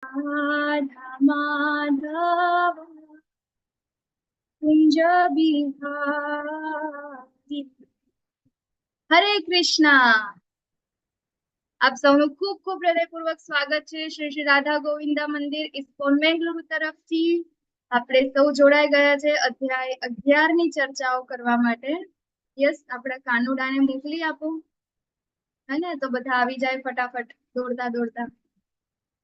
राधा माधव कुंज बिहारी। हरे कृष्णा। આપ સૌનું ખૂબ ખૂબ હૃદયપૂર્વક સ્વાગત છે શ્રી શ્રી રાધા ગોવિંદા મંદિર ઇસ્કોન બેંગલુરુ તરફથી. આપણે સૌ જોડાઈ ગયા છે અધ્યાય 11 ની ચર્ચાઓ કરવા માટે. યસ, આપણા કાનુડાને મોકલી આપો. હે ને, તો બધા આવી જાય ફટાફટ દોડતા દોડતા.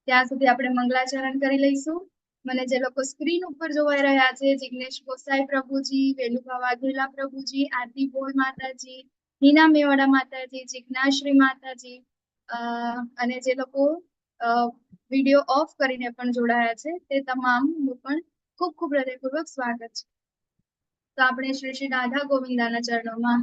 ત્યાં સુધી આપણે મંગલાચરણ કરી લઈશું. મને જે લોકો સ્ક્રીન ઉપર જોવાઈ રહ્યા છે, જિગ્નેશ ગોસાઈ પ્રભુજી, વેલુભા વાઘેલા પ્રભુજી, આરતી ભોળ માતાજી, હિના મેવાડા માતાજી, જિજ્ઞાશ્રી માતાજી, અને જે લોકો વિડીયો ઓફ કરીને પણ જોડાયા છે તે તમામનું પણ ખૂબ ખૂબ હૃદયપૂર્વક સ્વાગત છે. તો આપણે શ્રી શ્રી રાધા ગોવિંદાના ચરણોમાં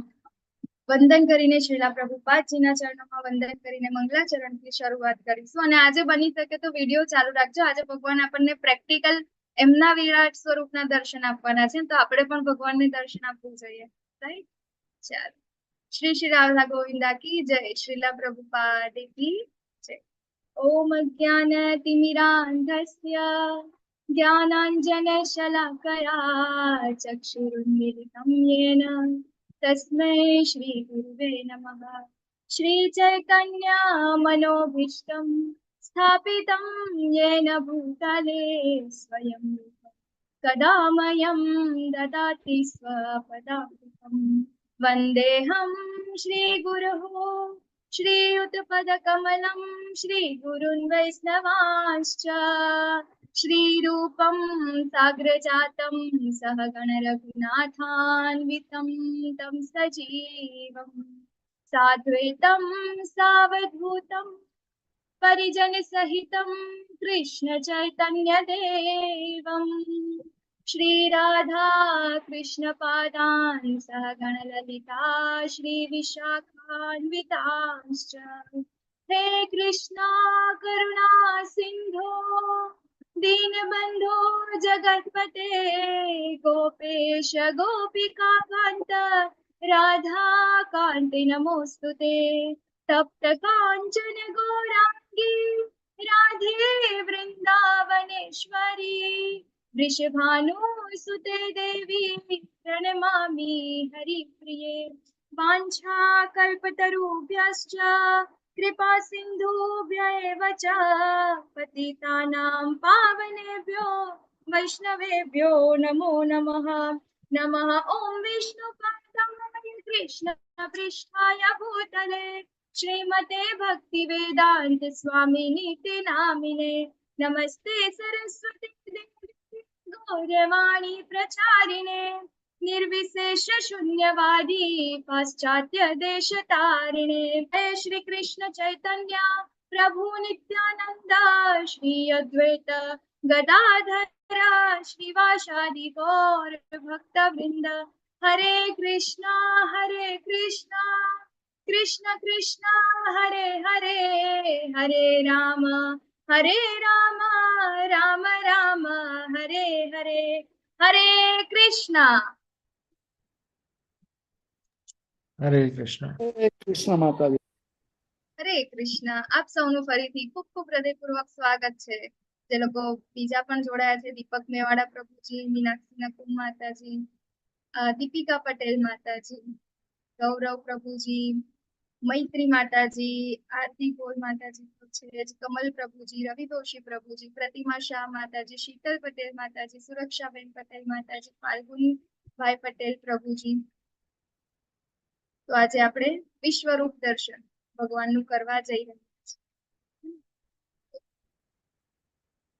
વંદન કરીને, શ્રીલા પ્રભુપાદજીના ચરણોમાં વંદન કરીને મંગલાચરણથી શરૂઆત કરીશું. અને આજે બની શકે તો વિડીયો ચાલુ રાખજો. આજે ભગવાન આપણને પ્રેક્ટિકલ એમના વિરાટ સ્વરૂપના દર્શન આપવાના છે, તો આપણે પણ ભગવાનને દર્શન આપવું જોઈએ. રાઈટ? ચાલો. श्री श्री राधा गोविंदा की जय. श्रीला प्रभुपाद की जय. ओम ज्ञानतिमिरान्धस्य ज्ञानाञ्जनशलाकया चक्षुरुन्मिलितं येन तस्मै श्रीगुरुवे नमः. श्रीचैतन्य मनोभीष्टं स्थापितं येन भूतले स्वयं कदा मह्यं ददाति स्वपदामृतम्. वन्देऽहं श्रीगुरुः श्रीयुतपदकमलं श्रीगुरुन् वैष्णवांश्च श्रीरूपं साग्रजातं सहगण रघुनाथान्वितं तं सजीवं साद्वैतं सावधूतं परिजनसहितं कृष्णचैतन्यदेवं श्री राधा कृष्ण पादान् सहगण ललिता श्री विशाखान्वितांश्च. हे कृष्णा करुणा सिंधो दीनबंधो जगत्पते गोपेश गोपिका कांत राधा कांत नमोस्तुते. तप्त कांचन गौरांगी राधे वृंदावनेश्वरी वृषभानुसुते देवी प्रणमामि हरिप्रिये. वाञ्छाकल्पतरुभ्यश्च कृपा सिन्धुभ्य एव च पतितानां पावनेभ्यो वैष्णवेभ्यो नमो नमः. नमः ॐ विष्णुपादाय कृष्णपृष्ठाय भूतले श्रीमते भक्तिवेदान्त स्वामिनीति नामिने. नमस्ते सरस्वती देवी गौरवाणी प्रचारिणे निर्विशेष शून्यवादी पाश्चात्य देश तारिणे. जय श्री कृष्ण चैतन्य प्रभु नित्यानंद श्री अद्वैत गदाधर श्रीवासादि गौर भक्त वृंद. हरे कृष्णा कृष्ण कृष्ण हरे हरे हरे राम राम राम हरे हरे. हरे कृष्णा. હરે કૃષ્ણ. હરે કૃષ્ણ માતાજી. હરે કૃષ્ણ. આપ સૌનું ફરીથી ખૂબ ખૂબ હૃદયપૂર્વક સ્વાગત છે. જે લોકો બીજા પણ જોડાયા છે, દીપક મેવાડા પ્રભુજી, મીનાક્ષી નકુમ માતાજી, દીપિકા પટેલ માતાજી, ગૌરવ પ્રભુજી, મૈત્રી માતાજી, આરતી ગોલ માતાજી છે, કમલ પ્રભુજી, રવિ દોશી પ્રભુજી, પ્રતિમા શાહ માતાજી, શીતલ પટેલ માતાજી, સુરક્ષાબેન પટેલ માતાજી, ફાલ્ગુની ભાઈ પટેલ પ્રભુજી. તો આજે આપણે વિશ્વરૂપ દર્શન ભગવાનનું કરવા જઈ રહ્યા છીએ.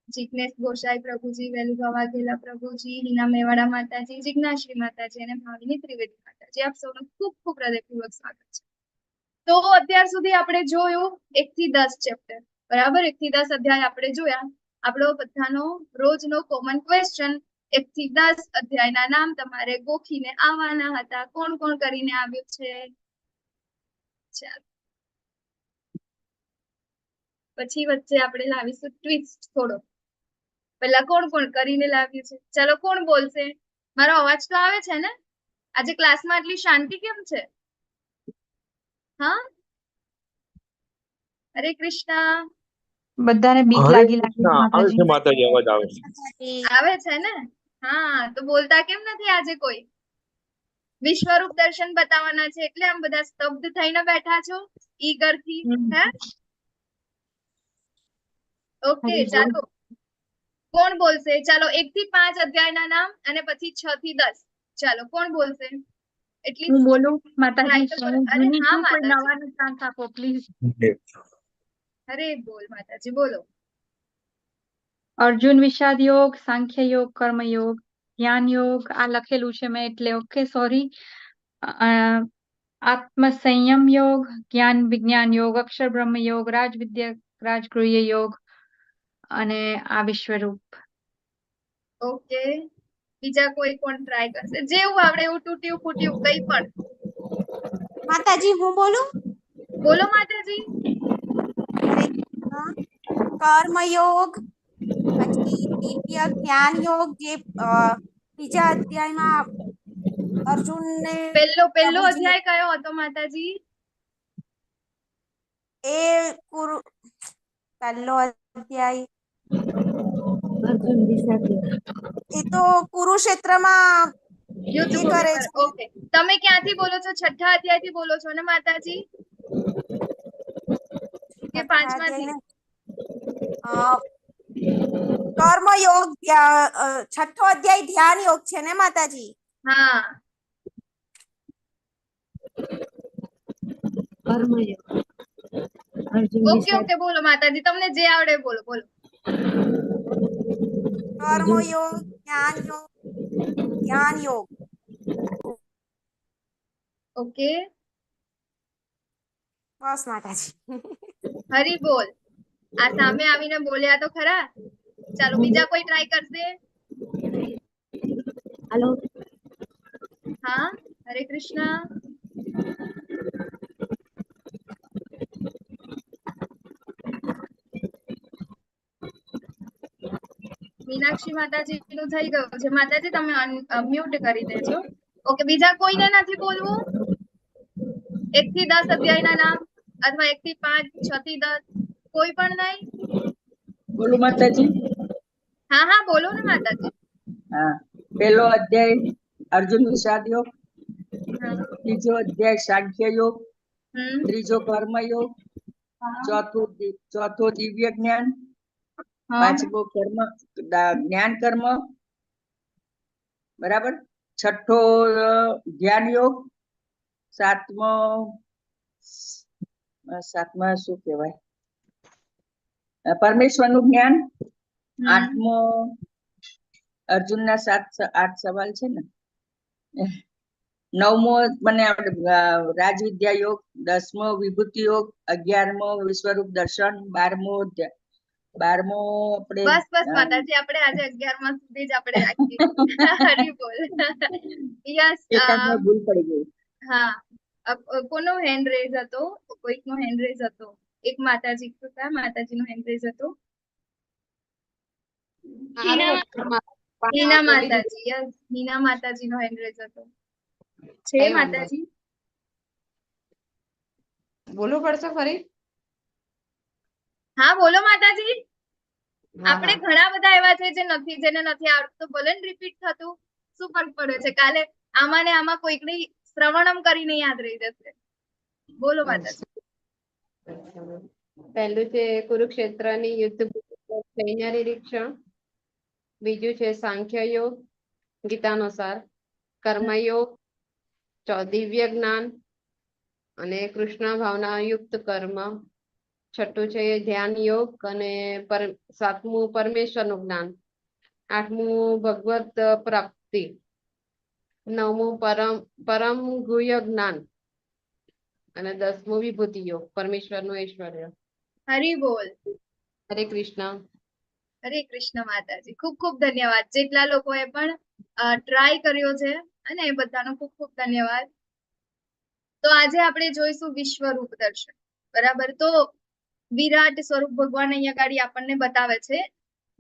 જિગ્નેશ ગોસાઈ પ્રભુજી, વેલુભા વાઘેલા પ્રભુજી, હિના મેવાડા માતાજી, જિજ્ઞાશ્રી માતાજી અને ભાવિની ત્રિવેદી માતાજી, આપ સૌનું ખૂબ ખૂબ હૃદયપૂર્વક સ્વાગત છે. તો અત્યાર સુધી આપણે જોયું 1 થી 10 ચેપ્ટર, બરાબર. 1 થી 10 અધ્યાય આપણે જોયા. આપણો બધાનો રોજનો કોમન ક્વેશ્ચન, 1 થી 10 અધ્યાયના નામ તમારે ગોખીને આવવાના હતા. કોણ કોણ કરીને આવ્યું છે? ચાલો, પછી વચ્ચે આપણે લાવીશું ટ્વિસ્ટ થોડો. પહેલા કોણ કોણ કરીને લાવ્યું છે? ચાલો, કોણ બોલશે? મારો અવાજ તો આવે છે ને? આજે ક્લાસમાં આટલી શાંતિ કેમ છે? હા, હરે કૃષ્ણ. બધાને બીક હરે લાગી કૃષ્ણ લાગી આવે છે માતાજી. માતાજી, અવાજ આવે છે. આવે છે ને? હા, તો બોલતા કેમ નથી આજે કોઈ? વિશ્વરૂપ દર્શન બતાવવાના છે એટલે આમ બધા સ્તબ્ધ થઈને બેઠા છો ઈગર થી, હે? ઓકે, હરી બોલ. ચાલો. કોણ બોલશે? ચાલો 1 થી 5 અધ્યાયના નામ અને પછી 6 થી 10. ચાલો, કોણ બોલશે? એટલી હું બોલું માતાજી? try તો કરો. હું અરે જૂની હા છું, કોઈ માતાજી, નવાને ચાન્સ આપો પ્લીઝ. અરે બોલ માતાજી, બોલો. અર્જુન વિષાદ યોગ, સાંખ્ય યોગ, કર્મ યોગ, જ્ઞાન યોગ આ લખેલું છે મેં એટલે ઓકે સોરી. આત્મ સંયમ યોગ, જ્ઞાન વિજ્ઞાન યોગ, અક્ષર બ્રહ્મ યોગ, રાજવિદ્યા રાજગૃહ્ય યોગ અને આ વિશ્વરૂપ. ઓકે, બીજા કોઈ કોણ ટ્રાય કરશે? જેવું આવડે એવું, તૂટ્યું ફૂટ્યું કઈ પણ. માતાજી હું બોલું? બોલો માતાજી. કર્મયોગ, પછી દિવ્ય જ્ઞાન યોગ, જે બીજા અધ્યાયમાં અર્જુનને પહેલો પ્રભુજી અધ્યાય કયો હતો માતાજી? એ કુરુ પહેલો અધ્યાય એ તો કુરુક્ષેત્રમાં યુદ્ધ એ ભૂમિ કરે પર. છે. ઓકે, તમે ક્યાંથી બોલો છો? 6ઠ્ઠા અધ્યાય થી બોલો છો ને માતાજી? કે છઠ્ઠા 5માથી? અધ્યાયને કર્મયોગ, છઠ્ઠો અધ્યાય ધ્યાન યોગ છે ને માતાજી? હા, ઓકે બોલો માતાજી, તમને જે આવડે બોલો બોલો. કર્મયોગ, જ્ઞાન યોગ, ધ્યાન યોગ. ઓકે, બસ માતાજી. હરી બોલ. આ સામે આવીને બોલ્યા તો ખરા. ચાલો, બીજા કોઈ ટ્રાય કરશે? હેલો. હા, હરે કૃષ્ણ. મીનાક્ષી માતાજી નું થઈ ગયું છે. માતાજી તમે મ્યુટ કરી દેજો. ઓકે, બીજા કોઈને નથી બોલવું? 1 થી 10 અધ્યાયના નામ અથવા 1 થી 5, 6 થી 10, કોઈ પણ નહીં? બોલો માતાજી. હા હા, બોલો ને માતાજી. હા, પહેલો અધ્યાય અર્જુન વિષાદ યોગ, હા. બીજો અધ્યાય સાંખ્ય યોગ, હમ. ત્રીજો કર્મ યોગ, ચોથો દિવ્ય જ્ઞાન, હા. પાંચમો જ્ઞાન કર્મ, બરાબર. છઠ્ઠો ધ્યાન યોગ, સાતમા શું કહેવાય, પરમેશ્વરનું જ્ઞાન, આઠમો અર્જુનના 8 સવાલ છે ને, નવમો મને આપણે રાજવિદ્યા યોગ, 10મો વિભૂતિ યોગ, 11મો વિશ્વરૂપ દર્શન, 12મો આપણે બસ બસ માતાજી, આપણે આજે 11માં સુધી જ આપણે રાખીએ. હરી બોલ. યસ. એકાદમાં ભૂલ પડી ગઈ. હા, કોનો હેન્ડ રેઝ હતો? કોઈકનો હેન્ડ રેઝ હતો. એક માતાજી, કયા માતાજીનો હેન્ડ રેઝ હતો? હિના માતાજી. યસ, હિના માતાજીનો હેન્ડ રેઝ હતો. છે માતાજી? બોલવું પડશે ફરી? હા બોલો માતાજી. આપણે ઘણા બધા એવા છે જે નથી, જેને નથી આવડતું, તો ભલે રિપીટ થતું, શું ફરક પડે છે? કાલે આમાં ને આમાં કોઈકની શ્રવણમ કરીને યાદ રહી જશે. બોલો માતાજી. પહેલું છે કુરુક્ષેત્રની યુદ્ધ સૈન્ય નિરીક્ષણ, બીજું છે સાંખ્ય યોગ ગીતાનુસાર, કર્મયોગ, દિવ્ય જ્ઞાન અને કૃષ્ણ ભાવના યુક્ત કર્મ, છઠ્ઠું છે ધ્યાન યોગ અને 7મું પરમેશ્વરનું જ્ઞાન, 8મું ભગવત પ્રાપ્તિ, 9મું પરમ ગુહ્ય જ્ઞાન અને 10મું વિભૂતિ યોગ, પરમેશ્વરનું ઐશ્વર્ય. હરી બોલ. હરે કૃષ્ણ. હરે કૃષ્ણ માતાજી. ખૂબ ખૂબ ધન્યવાદ જેટલા લોકોએ પણ ટ્રાય કર્યો છે, અને એ બધાનો ખૂબ ખૂબ ધન્યવાદ. તો આજે આપણે જોઈશું વિશ્વરૂપ દર્શન. બરાબર, તો વિરાટ સ્વરૂપ ભગવાન અહીંયા ગાડી આપણને બતાવે છે.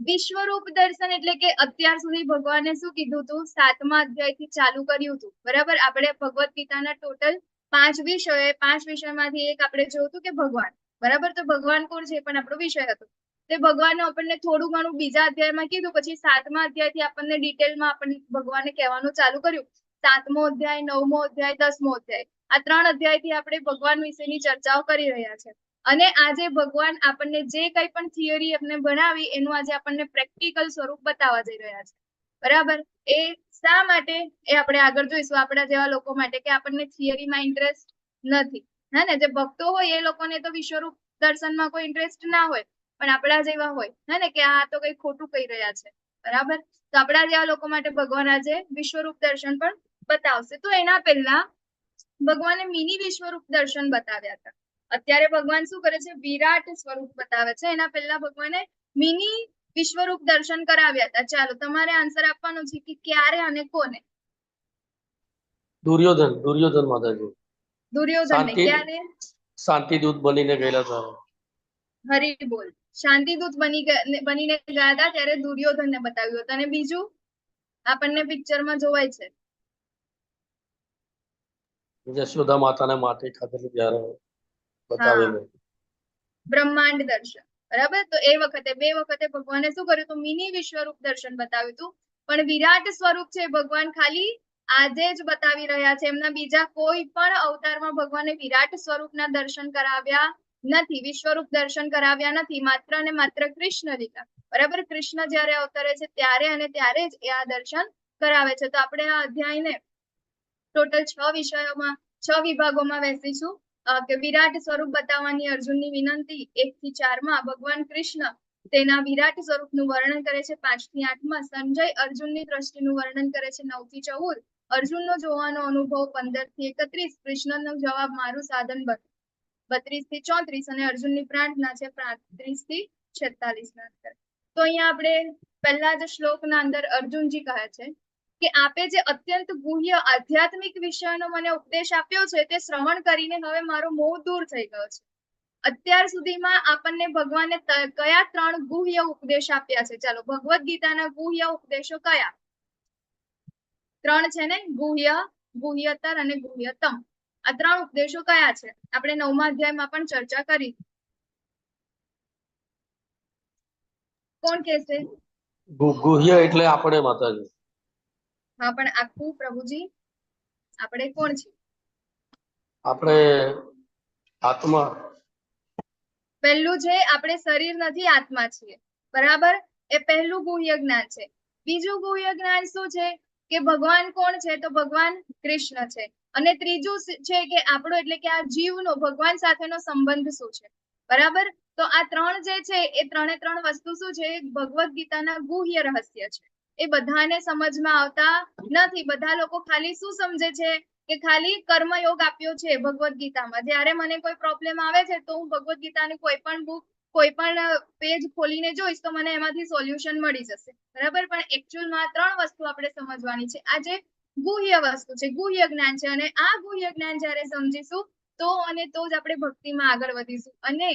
વિશ્વરૂપ દર્શન એટલે કે અત્યાર સુધી ભગવાને શું કીધું હતું? 7મા અધ્યાયથી ચાલુ કર્યું હતું. બરાબર, આપણે ભગવદ ગીતાના ટોટલ 5 વિષયો, 5 વિષયમાંથી એક આપણે જોયું હતું કે ભગવાન. બરાબર, તો ભગવાન કોણ છે પણ આપણો વિષય હતો. તે ભગવાને આપણને થોડું ઘણું બીજા અધ્યાયમાં કીધું, પછી 7મા અધ્યાયથી આપણને ડિટેલમાં આપણને ભગવાને કહેવાનું ચાલુ કર્યું. 7મો અધ્યાય, 9મો અધ્યાય, 10મો અધ્યાય, આ 3 અધ્યાયથી આપણે ભગવાન વિશેની ચર્ચાઓ કરી રહ્યા છે. અને આજે ભગવાન આપણને જે કંઈ પણ થિયરી આપણે ભણાવી એનું આજે આપણને પ્રેક્ટિકલ સ્વરૂપ બતાવવા જઈ રહ્યા છે. બરાબર? એ શા માટે એ આપણે આગળ જોઈશું, આપણા જેવા લોકો માટે કે આપણને થિયરીમાં ઇન્ટરેસ્ટ નથી. હે ને, જે ભક્તો હોય એ લોકોને તો વિશ્વરૂપ દર્શનમાં કોઈ ઇન્ટરેસ્ટ ના હોય, પણ આપણા જેવા હોય હે ને કે આ તો કઈ ખોટું કહી રહ્યા છે. બરાબર? તો આપણા જેવા લોકો માટે ભગવાન આજે વિશ્વરૂપ દર્શન પણ બતાવશે. તો એના પહેલા ભગવાને મિની વિશ્વરૂપ દર્શન બતાવ્યા હતા. અત્યારે ભગવાન શું કરે છે? વિરાટ સ્વરૂપ બતાવે છે. એના પહેલા ભગવાને મિની વિશ્વરૂપ દર્શન કરાવ્યા હતા. ચાલો, તમારે આન્સર આપવાનો છે કે ક્યારે અને કોને. દુર્યોધન માતાજી દુર્યોધન ને શાંતિ ક્યારે? શાંતિદૂત બનીને ગયેલા હતા. હરી બોલ. શાંતિદૂત બનીને ગયા હતા ત્યારે દુર્યોધન ને બતાવ્યું હતું. અને બીજું આપણને પિક્ચરમાં જોવાય છે યશોદા માતાને માટી ખાધેલી ત્યારે હા, બતાવેલું. બ્રહ્માંડ દર્શન. બરાબર? તો એ વખતે 2 વખતે ભગવાને શું કર્યું હતું? મિની વિશ્વરૂપ દર્શન બતાવ્યું હતું. પણ વિરાટ સ્વરૂપ છે ભગવાન ખાલી આજે જ બતાવી રહ્યા છે. એમના બીજા કોઈ પણ અવતારમાં ભગવાને વિરાટ સ્વરૂપના દર્શન કરાવ્યા નથી, વિશ્વરૂપ દર્શન કરાવ્યા નથી. માત્ર ને માત્ર કૃષ્ણ લીલા. બરાબર? કૃષ્ણ જ્યારે અવતરે છે ત્યારે અને ત્યારે જ એ આ દર્શન કરાવે છે. તો આપણે આ અધ્યાયને ટોટલ 6 વિષયોમાં 6 વિભાગોમાં વહેંચીશું. કે વિરાટ સ્વરૂપ બતાવવાની અર્જુનની વિનંતી 1 થી 4માં ભગવાન કૃષ્ણ તેના વિરાટ સ્વરૂપનું વર્ણન કરે છે. 5 થી 8માં સંજય અર્જુનની દ્રષ્ટિનું વર્ણન કરે છે. 9 થી 14 અર્જુનનો જોવાનો અનુભવ. 15 થી 31 કૃષ્ણનો જવાબ મારું સાધન બન. 32 થી 34 અને અર્જુનની પ્રાર્થના છે. 35 થી 46. તો અહીંયા આપણે પહેલા જ શ્લોકના અંદર અર્જુનજી કહે છે કે આપે જે અત્યંત ગુહ્ય આધ્યાત્મિક વિષયનો મને ઉપદેશ આપ્યો છે તે શ્રવણ કરીને હવે મારો મોહ દૂર થઈ ગયો છે. અત્યાર સુધીમાં આપણને ભગવાને કયા 3 ગુહ્ય ઉપદેશ આપ્યા છે? ચાલો, ભગવદ ગીતાના ગુહ્ય ઉપદેશો કયા 3 છે ને? ગુહ્ય, ગુહ્યતર અને ગુહ્યતમ. આ 3 ઉપદેશો કયા છે? આપણે 9મા અધ્યાયમાં પણ ચર્ચા કરી. કોણ કહેશે? ગુહ્ય એટલે આપણે માતાજી. હા, પણ આખું પ્રભુજી આપણે કોણ છે? આપણે આત્મા. પહેલું છે આપણે શરીર નથી, આત્મા છીએ. બરાબર? એ પહેલું ગુહ્ય જ્ઞાન છે. બીજું ગુહ્ય જ્ઞાન શું છે? કે ભગવાન કોણ છે? તો ભગવાન કૃષ્ણ છે. અને ત્રીજું છે કે આપણો એટલે કે આ જીવનો ભગવાન સાથેનો સંબંધ શું છે. બરાબર? તો આ 3 જે છે એ 3 વસ્તુ શું છે? ભગવદ ગીતાના ગુહ્ય રહસ્ય છે. એ બધાને સમજમાં આવતા નથી. બધા લોકો ખાલી શું સમજે છે કે ખાલી કર્મયોગ આપ્યો છે ભગવદ ગીતામાં. જ્યારે મને કોઈ પ્રોબ્લેમ આવે છે તો હું ભગવદ ગીતાની કોઈ પણ બુક, કોઈ પણ પેજ ખોલીને જોઈશ તો મને એમાંથી સોલ્યુશન મળી જશે. બરાબર? પણ એકચ્યુઅલમાં 3 વસ્તુ આપણે સમજવાની છે. આ જે ગુહ્ય વસ્તુ છે, ગુહ્ય જ્ઞાન છે. અને આ ગુહ્ય જ્ઞાન જ્યારે સમજીશું તો જ આપણે ભક્તિમાં આગળ વધીશું. અને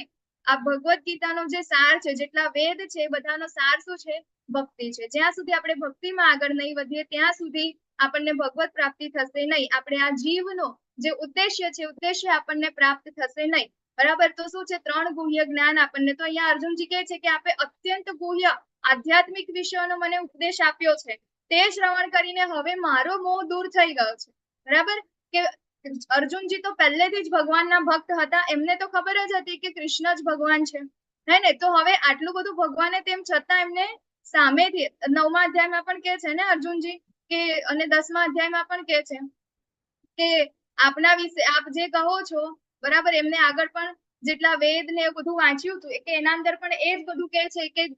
આ ભગવદ ગીતાનો જે સાર છે, જેટલા વેદ છે, બધાનો સાર શું છે? ભક્તિ છે. જ્યાં સુધી આપણે ભક્તિમાં આગળ નહીં વધીએ ત્યાં સુધી આપણને ભગવત પ્રાપ્તિ થશે નહીં. આપણે આ જીવનો જે ઉદ્દેશ્ય છે, ઉદ્દેશ્ય આપણને પ્રાપ્ત થશે નહીં. બરાબર? તો શું છે? 3 ગુહ્ય જ્ઞાન આપણને. તો અહીંયા અર્જુનજી કહે છે કે આપે અત્યંત ગુહ્ય આધ્યાત્મિક વિષયોનો મને ઉપદેશ આપ્યો છે. તે શ્રવણ કરીને હવે મારો મોહ દૂર થઈ ગયો છે. બરાબર? કે અર્જુનજી તો પહેલેથી જ ભગવાનના ભક્ત હતા. એમને તો ખબર જ હતી કે કૃષ્ણ જ ભગવાન છે. હે ને? તો હવે આટલું બધું ભગવાને તેમ છતાં એમને સામેથી 9મા અધ્યાયમાં પણ કહે છે ને અર્જુનજી કે, અને 10મા અધ્યાયમાં પણ કહે છે કે આપના વિશે આપ જે કહો છો, બરાબર? એમને આગળ પણ જેટલા વેદ ને એ બધું વાંચ્યું હતું કે એના અંદર પણ એ જ બધું કહે છે કે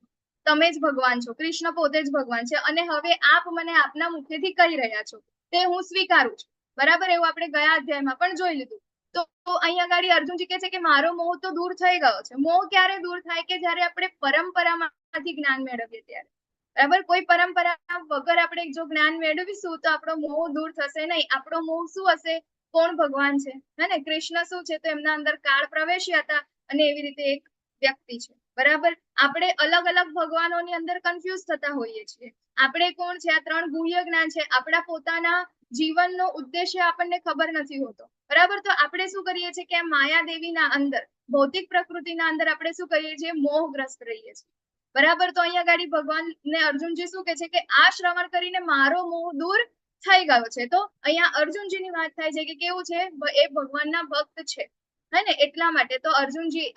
તમે જ ભગવાન છો, કૃષ્ણ પોતે જ ભગવાન છે. અને હવે આપ મને આપના મુખેથી કહી રહ્યા છો તે હું સ્વીકારું છું. બરાબર? એવું આપણે ગયા અધ્યાયમાં પણ જોઈ લીધું. તો અહીંયા આગળ અર્જુનજી કહે છે કે મારો મોહ તો દૂર થઈ ગયો છે. મોહ ક્યારે દૂર થાય? કે જ્યારે આપણે પરંપરામાંથી જ્ઞાન મેળવીએ ત્યારે. બરાબર? કોઈ પરંપરા વગર આપણે જો જ્ઞાન મેળવીશું તો આપણો મોહ દૂર થશે નહીં. આપણો મોહ શું હશે? કોણ ભગવાન છે, હે ને? કૃષ્ણ શું છે? તો એમના અંદર કાળ પ્રવેશ્યા હતા અને એવી રીતે એક વ્યક્તિ છે. બરાબર. આપણે અલગ અલગ ભગવાનોની અંદર કન્ફ્યુઝ થતા હોઈએ છીએ. આપણે કોણ છે, આ 3 ગુહ્ય જ્ઞાન છે, આપણા પોતાના જીવનનો ઉદ્દેશ્ય આપણને ખબર નથી હોતો. બરાબર. તો આપણે શું કરીએ છીએ કે આ માયાદેવીના અંદર, ભૌતિક પ્રકૃતિના અંદર આપણે શું કરીએ છીએ, મોહગ્રસ્ત રહીએ છીએ. બરાબર. તો અહીંયા ગાડી ભગવાન ને અર્જુનજી શું કે છે કે આ શ્રવણ કરીને મારો મોહ દૂર થઈ ગયો છે. તો અહીંયા અર્જુનજીની વાત થાય છે કે કેવું છે, એ ભગવાનના ભક્ત છે, હે ને, એટલા માટે. તો અર્જુનજી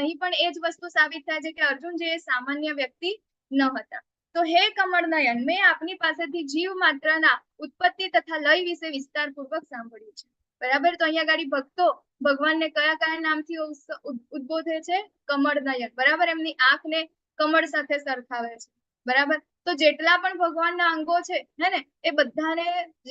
અહીં પણ એ જ વસ્તુ સાબિત થાય છે કે અર્જુનજી એ સામાન્ય વ્યક્તિ ન હતા. તો હે કમળનયન, મેં આપની પાસેથી જીવ માત્રના ઉત્પત્તિ તથા લય વિશે વિસ્તારપૂર્વક સાંભળ્યું છે. બરાબર. તો અહીંયા ગાડી ભક્તો ભગવાનને કયા કયા નામથી ઉદ્બોધે છે, કમળનયન. બરાબર. એમની આંખને કમળ સાથે સરખાવે છે. બરાબર. તો જેટલા પણ ભગવાનના અંગો છે, હે ને, એ બધાને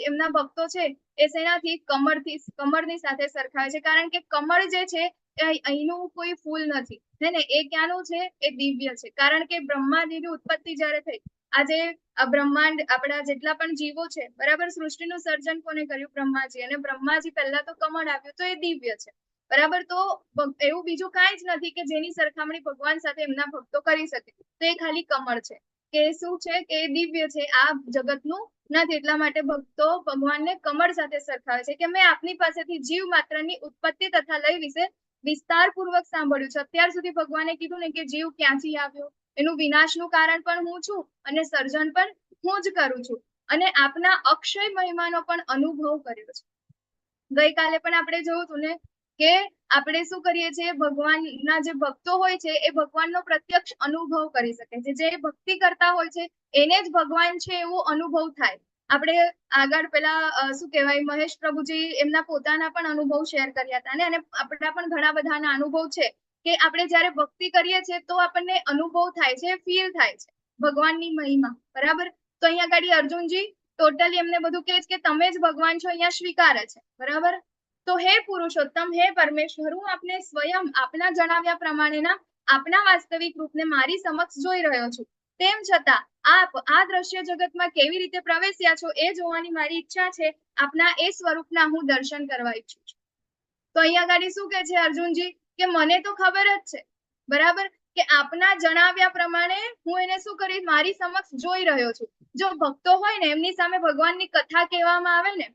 એમના ભક્તો છે એ શેનાથી, કમળની સાથે સરખાવે છે. કારણ કે કમળ જે છે એ અહીંનું કોઈ ફૂલ નથી, હે ને, એ ક્યાંનું છે, એ દિવ્ય છે. કારણ કે બ્રહ્માજીની ઉત્પત્તિ જ્યારે થઈ, આજે આ બ્રહ્માંડ, આપણા જેટલા પણ જીવો છે, બરાબર, સૃષ્ટિનું સર્જન કોને કર્યું, બ્રહ્માજી. અને બ્રહ્માજી પહેલા તો કમળ આવ્યું, તો એ દિવ્ય છે. બરાબર. તો એવું બીજું કાંઈ જ નથી કે જેની સરખામણી ભગવાન સાથે એમના ભક્તો કરી શકે. તો એ ખાલી કમળ છે, કે શું છે, કે દિવ્ય છે, આ જગતનું નથી. એટલા માટે ભક્તો ભગવાનને કમળ સાથે સરખાવે છે કે મેં આપની પાસેથી જીવ માત્રની ઉત્પત્તિ તથા લય વિશે વિસ્તારપૂર્વક સાંભળ્યું છે. અત્યાર સુધી ભગવાને કીધું ને કે જીવ ક્યાંથી આવ્યો, એનું વિનાશનું કારણ પણ હું છું અને સર્જન પણ હું જ કરું છું, અને આપના અક્ષય મહિમાનો પણ અનુભવ કર્યો છે. ગઈકાલે પણ આપણે જોયું હતું ને કે આપણે શું કરીએ છીએ, ભગવાનના જે ભક્તો હોય છે એ ભગવાનનો પ્રત્યક્ષ અનુભવ કરી શકે છે. જે ભક્તિ કરતા હોય છે એને જ ભગવાન છે એવો અનુભવ થાય. આપણે આગળ પેલા શું કહેવાય, મહેશ પ્રભુજી એમના પોતાના પણ અનુભવ શેર કર્યા હતા ને, અને આપણા પણ ઘણા બધાના અનુભવ છે કે આપણે જ્યારે ભક્તિ કરીએ છીએ તો આપણને અનુભવ થાય છે, ફીલ થાય છે ભગવાનની મહિમા. બરાબર. તો અહીંયા ગાડી અર્જુનજી ટોટલી એમને બધું કહે છે કે તમે જ ભગવાન છો, અહીંયા સ્વીકારે છે. બરાબર. તો હે પુરુષોત્તમ, હે પરમેશ્વર, હું આપને સ્વયં આપના જણાવ્યા પ્રમાણેના આપના વાસ્તવિક રૂપને મારી સમક્ષ જોઈ રહ્યો છું. તેમ છતાં આપ આ દ્રશ્ય જગતમાં કેવી રીતે પ્રવેશ્યા છો એ જોવાની મારી ઈચ્છા છે. આપના એ સ્વરૂપના હું દર્શન કરવા ઈચ્છું છું. તો અહીંયા ગાડી શું કહે છે અર્જુનજી કે મને તો ખબર જ છે, બરાબર, કે આપના જણાવ્યા પ્રમાણે હું એને શું કરી, મારી સમક્ષ જોઈ રહ્યો છું. જો ભક્તો હોય ને, એમની સામે ભગવાનની કથા કહેવામાં આવે ને,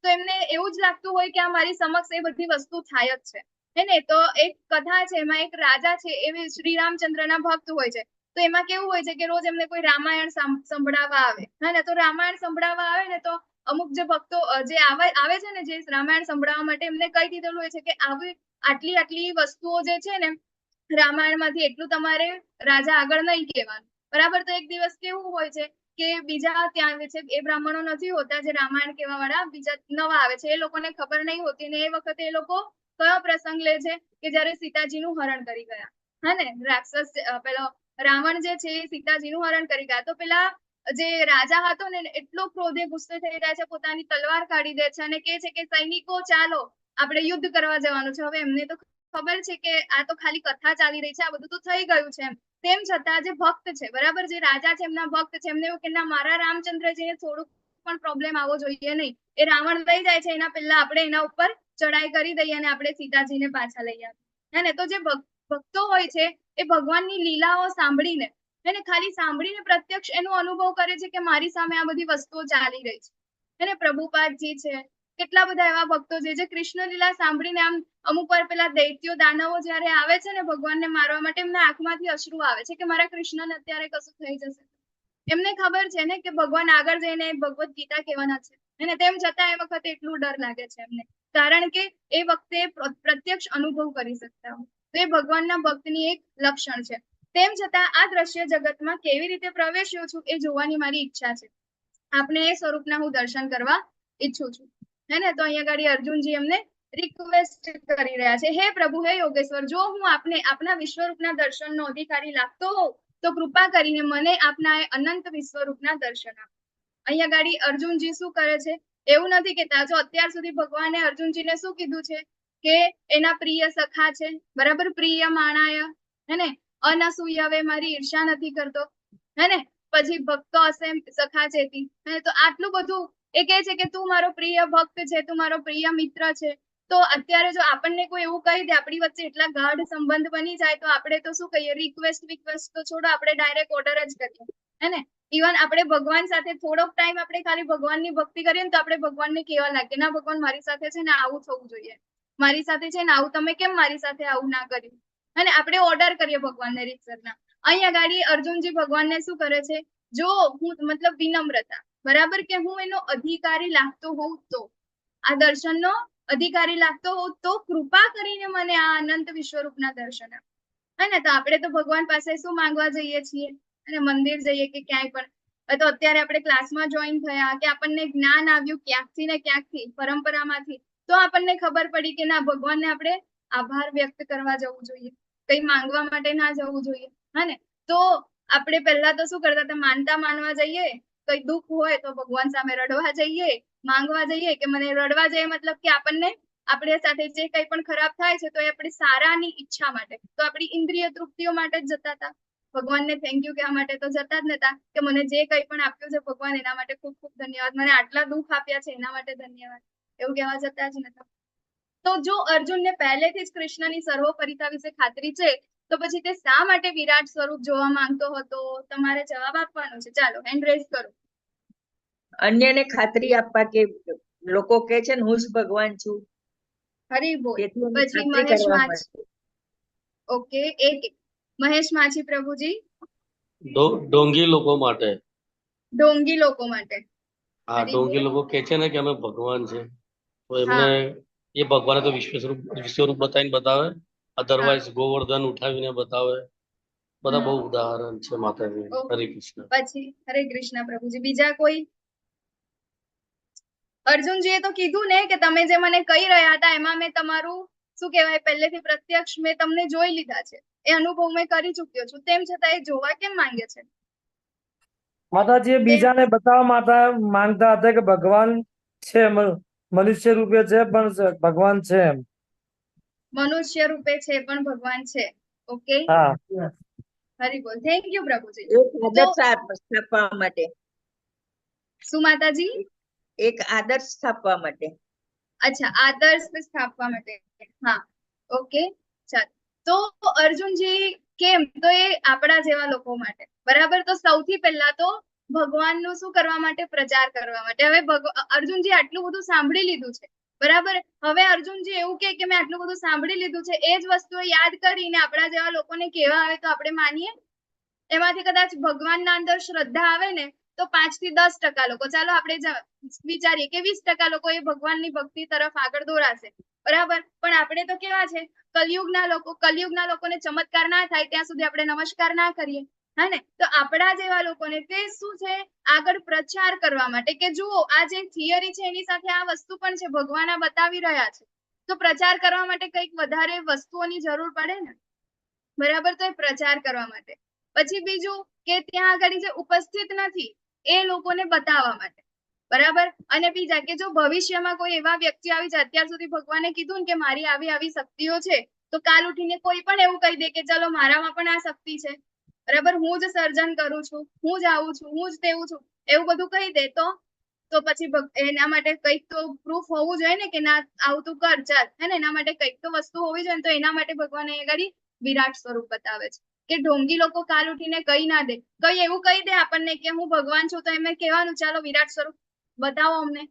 તો એમને એવું જ લાગતું હોય કે આ મારી સમક્ષ એ બધી વસ્તુ થાય જ છે, હે ને. તો એક કથા છે, એમાં એક રાજા છે, એ શ્રી રામચંદ્રના ભક્ત હોય છે. તો એમાં કેવું હોય છે કે રોજ એમને કોઈ રામાયણ સંભળાવવા આવે, હે ને. તો રામાયણ સંભળાવવા આવે ને, તો અમુક જે ભક્તો જે આવે છે ને, જે રામાયણ સંભળાવવા માટે, એમને કહી દીધેલું હોય છે કે આવી આટલી વસ્તુઓ જે છે ને રામાયણમાંથી, એટલું તમારે રાજા આગળ નહીં કહેવાનું. બરાબર. તો એક દિવસ કેવું હોય છે કે બીજા ત્યાં આવે છે, એ બ્રાહ્મણો નથી હોતા જે રામાયણ કહેવા વાળા, બીજા નવા આવે છે, એ લોકોને ખબર નહીં હોતી, ને એ વખતે એ લોકો કયો પ્રસંગ લે છે કે જ્યારે સીતાજીનું હરણ કરી ગયા, હા ને, રાક્ષસ પેલો રાવણ જે છે એ સીતાજીનું હરણ કરી ગયા. તો પેલા જે રાજા હતો ને, એટલો ક્રોધે ગુસ્સે થઈ જાય છે, પોતાની તલવાર કાઢી દે છે અને કહે છે કે સૈનિકો ચાલો, આપણે યુદ્ધ કરવા જવાનું છે. હવે એમને તો ખબર છે કે આ તો ખાલી કથા ચાલી રહી છે, આ બધું તો થઈ ગયું છે એમ. તેમ છતાં જે ભક્ત છે, બરાબર, જે રાજા છે એમના ભક્ત છે, એમને એવું કે ના, મારા રામચંદ્રજીને થોડુંક પણ પ્રોબ્લેમ આવવો જોઈએ નહીં. એ રાવણ લઈ જાય છે એના પહેલા આપણે એના ઉપર ચડાઈ કરી દઈએ અને આપણે સીતાજીને પાછા લઈ આવીએ, હે ને. તો જે ભક્તો હોય છે એ ભગવાનની લીલાઓ સાંભળીને, હે ને, ખાલી સાંભળીને પ્રત્યક્ષ એનો અનુભવ કરે છે કે મારી સામે આ બધી વસ્તુઓ ચાલી રહી છે, હે ને. પ્રભુપાદજી છે, કેટલા બધા એવા ભક્તો છે જે કૃષ્ણ લીલા સાંભળીને આમ અમુક વાર પેલા દૈત્યો દાનવો જયારે આવે છે ને ભગવાનને મારવા માટે, એમના આંખમાંથી અશ્રુ આવે છે કે મારા કૃષ્ણને અત્યારે કશું થઈ જશે. એમને ખબર છે ને કે ભગવાન આગળ જઈને ભગવદ ગીતા કહેવાના છે, અને તેમ છતાં એ વખતે એટલું ડર લાગે છે એમને, કારણ કે એ વખતે પ્રત્યક્ષ અનુભવ કરી શકતા હોય. તો એ ભગવાનના ભક્તની એક લક્ષણ છે. તેમ છતાં આ દ્રશ્ય જગતમાં કેવી રીતે પ્રવેશ્યો છું એ જોવાની મારી ઈચ્છા છે. આપને એ સ્વરૂપના હું દર્શન કરવા ઈચ્છું છું, હે ને. તો અહીંયા ગાડી અર્જુનજી એમને રિક્વેસ્ટ કરી રહ્યા છે, હે પ્રભુ, હે યોગેશ્વર, જો હું આપના વિશ્વરૂપના દર્શનનો અધિકારી લાગતો હોઉં તો કૃપા કરીને મને આપના એ અનંત વિશ્વરૂપના દર્શન આપો. અહીંયા ગાડી અર્જુનજી શું કરે છે, એવું નથી કેતા, જો અત્યાર સુધી ભગવાને અર્જુનજીને શું કીધું છે કે એના પ્રિય સખા છે, બરાબર, પ્રિય માણાય, હે ને, અનસૂયવે મારી ઈર્ષા નથી કરતો, હે ને, પછી ભક્તો હશે સખા ચેતી, હે. તો આટલું બધું એ કહે છે કે તું મારો પ્રિય ભક્ત છે, તું મારો પ્રિય મિત્ર છે, તો અત્યારે જો આપણને કોઈ એવું કહી દે, આપણી વચ્ચે એટલા ગાઢ સંબંધ બની જાય, તો આપણે તો શું કહીએ, રિક્વેસ્ટ તો છોડો, આપણે ડાયરેક્ટ ઓર્ડર જ કરીએ, હે ને. ઇવન આપણે ભગવાન સાથે થોડોક ટાઈમ આપણે ખાલી ભગવાનની ભક્તિ કરીએ ને તો આપણે ભગવાનને કહેવા લાગે, ના ભગવાન મારી સાથે છે ને આવું થવું જોઈએ, મારી સાથે છે ને આવું, તમે કેમ મારી સાથે આવું ના કર્યું, અને આપણે ઓર્ડર કરીએ ભગવાનને રીતસરના. અહીંયા ગાડી અર્જુનજી ભગવાનને શું કરે છે, જો હું મતલબ વિનમ્રતા, બરાબર, કે હું એનો અધિકારી લાગતો હોઉં તો, આ દર્શનનો અધિકારી લાગતો હોઉં તો કૃપા કરીને મને આ અનંત વિશ્વરૂપના દર્શન આપ, હે ને. તો આપણે તો ભગવાન પાસે શું માંગવા જઈએ છીએ, અને મંદિર જઈએ કે ક્યાંય પણ, તો અત્યારે આપણે ક્લાસમાં જોઈન થયા કે આપણને જ્ઞાન આવ્યું ક્યાંકથી ને ક્યાંકથી, પરંપરામાંથી, તો આપણને ખબર પડી કે ના, ભગવાનને આપણે આભાર વ્યક્ત કરવા જવું જોઈએ, કઈ માંગવા માટે ના જવું જોઈએ, હા ને. તો આપણે પહેલા તો શું કરતા હતા, માનવા જઈએ, કઈ દુઃખ હોય તો ભગવાન સામે રડવા જઈએ, માંગવા જઈએ, કે મને રડવા જઈએ મતલબ કે આપણને આપણે સાથે જે કઈ પણ ખરાબ થાય છે તો એ આપણી સારાની ઈચ્છા માટે, તો આપણી ઇન્દ્રિય તૃપ્તિઓ માટે જ જતા હતા. ભગવાનને થેન્ક યુ કહેવા માટે તો જતા જ નતા, કે મને જે કઈ પણ આપ્યું છે ભગવાન એના માટે ખૂબ ખૂબ ધન્યવાદ, મને આટલા દુઃખ આપ્યા છે એના માટે ધન્યવાદ, એવું કહેવા જતા જ નતા. તો જો અર્જુનને પહેલેથી જ કૃષ્ણની સર્વોપરિતા વિશે ખાતરી છે, તો પછી તે શા માટે વિરાટ સ્વરૂપ જોવા માંગતો હતો? તમારે જવાબ આપવાનો છે. ચાલો, હેન્ડ રેઝ કરો. અન્યને ખાતરી આપવા કે લોકો કે છે ને હું જ ભગવાન છું, હરી બોલ. તેથી એની પછી ખાતરી મહેશ કરવા માછી. માટે. ઓકે, એક મહેશ માછી પ્રભુજી. ઢોંગી લોકો માટે. ઢોંગી લોકો માટે. હા, હરી ઢોંગી બોલ. લોકો કે છે ને કે અમે ભગવાન છે, તો એમને હા એ ભગવાને તો વિશ્વરૂપ બતાવીને બતાવે, હા, અધરવાઇઝ ગોવર્ધન ઉઠાવીને બતાવે, બધા બહુ હમ. ઉદાહરણ છે માતાજી. ઓકે. હરે કૃષ્ણ. પછી હરે કૃષ્ણ પ્રભુજી. બીજા કોઈ? અર્જુનજીએ તો કીધું ને કે તમે જે મને કહી રહ્યા હતા એમાં મેં તમારું શું કહેવાય, પહેલેથી પ્રત્યક્ષ મેં તમને જોઈ લીધા છે, એ અનુભવ મેં કરી ચુક્યો છું, તેમ છતાં એ જોવા કેમ માંગે છે? માતાજી બીજાને બતાવવા માટે માંગતા હતા કે ભગવાન છે, મનુષ્ય રૂપે છે પણ ભગવાન છે એમ. મનુષ્ય રૂપે છે પણ ભગવાન છે. ઓકે, હા, હરી બોલ. થેન્ક યુ પ્રભુજી. એક તો આદર્શ સ્થાપવા માટે, શું માતાજી? એક આદર્શ સ્થાપવા માટે. અચ્છા, આદર્શ સ્થાપવા માટે. હા, ઓકે, ચાલ. તો અર્જુનજી કેમ, તો એ આપણા જેવા લોકો માટે, બરાબર. તો સૌથી પહેલા તો ભગવાનનું શું કરવા માટે? પ્રચાર કરવા માટે. હવે અર્જુનજી આટલું બધું સાંભળી લીધું છે, બરાબર. હવે અર્જુનજી એવું કે મેં આટલું બધું સાંભળી લીધું છે, એ જ વસ્તુઓ યાદ કરીને આપણા જેવા લોકોને કેવા આવે તો આપણે માનીએ. એમાંથી કદાચ ભગવાનના અંદર શ્રદ્ધા આવે ને તો 5 થી 10% લોકો, ચાલો આપણે વિચારીએ કે 20% લોકો એ ભગવાનની ભક્તિ તરફ આગળ દોરાશે, બરાબર. પણ આપણે તો કેવા છે, કલયુગના લોકોને ચમત્કાર ના થાય ત્યાં સુધી આપણે નમસ્કાર ના કરીએ, હા ને. તો આપણા જેવા લોકોને તે શું છે, આગળ પ્રચાર કરવા માટે, કે જુઓ આ જે થિયરી છે એની સાથે આ વસ્તુ પણ છે, ભગવાન બતાવી રહ્યા છે, તો પ્રચાર કરવા માટે કંઈક વધારે વસ્તુઓની જરૂર પડે ને, બરાબર. તો એ પ્રચાર કરવા માટે. પછી બીજું કે ત્યાં આગળ જે ઉપસ્થિત નથી એ લોકોને બતાવવા માટે, બરાબર. અને બીજા કે જો ભવિષ્યમાં કોઈ એવા વ્યક્તિ આવી જાય, અત્યાર સુધી ભગવાને કીધું ને કે મારી આવી આવી શક્તિઓ છે, તો કાલ ઉઠીને કોઈ પણ એવું કહી દે કે ચલો મારામાં પણ આ શક્તિ છે, બરાબર, હું જ સર્જન કરું છું, હું જ આવું છું, હું જ તેવું છું, એવું બધું કહી દે તો પછી એના માટે કંઈક તો પ્રૂફ હોવું જોઈએ ને, કે ના આવું તું કર, ચાલ, હે ને. એના માટે કંઈક તો વસ્તુ હોવી જોઈએ ને. તો એના માટે ભગવાન અહીંયા આગળ વિરાટ સ્વરૂપ બતાવે છે, કે ઢોંગી લોકો કાલ ઉઠીને કઈ ના દે, કઈ એવું કહી દે આપણને કે હું ભગવાન છું, તો એમને કહેવાનું ચાલો વિરાટ સ્વરૂપ બતાવો અમને,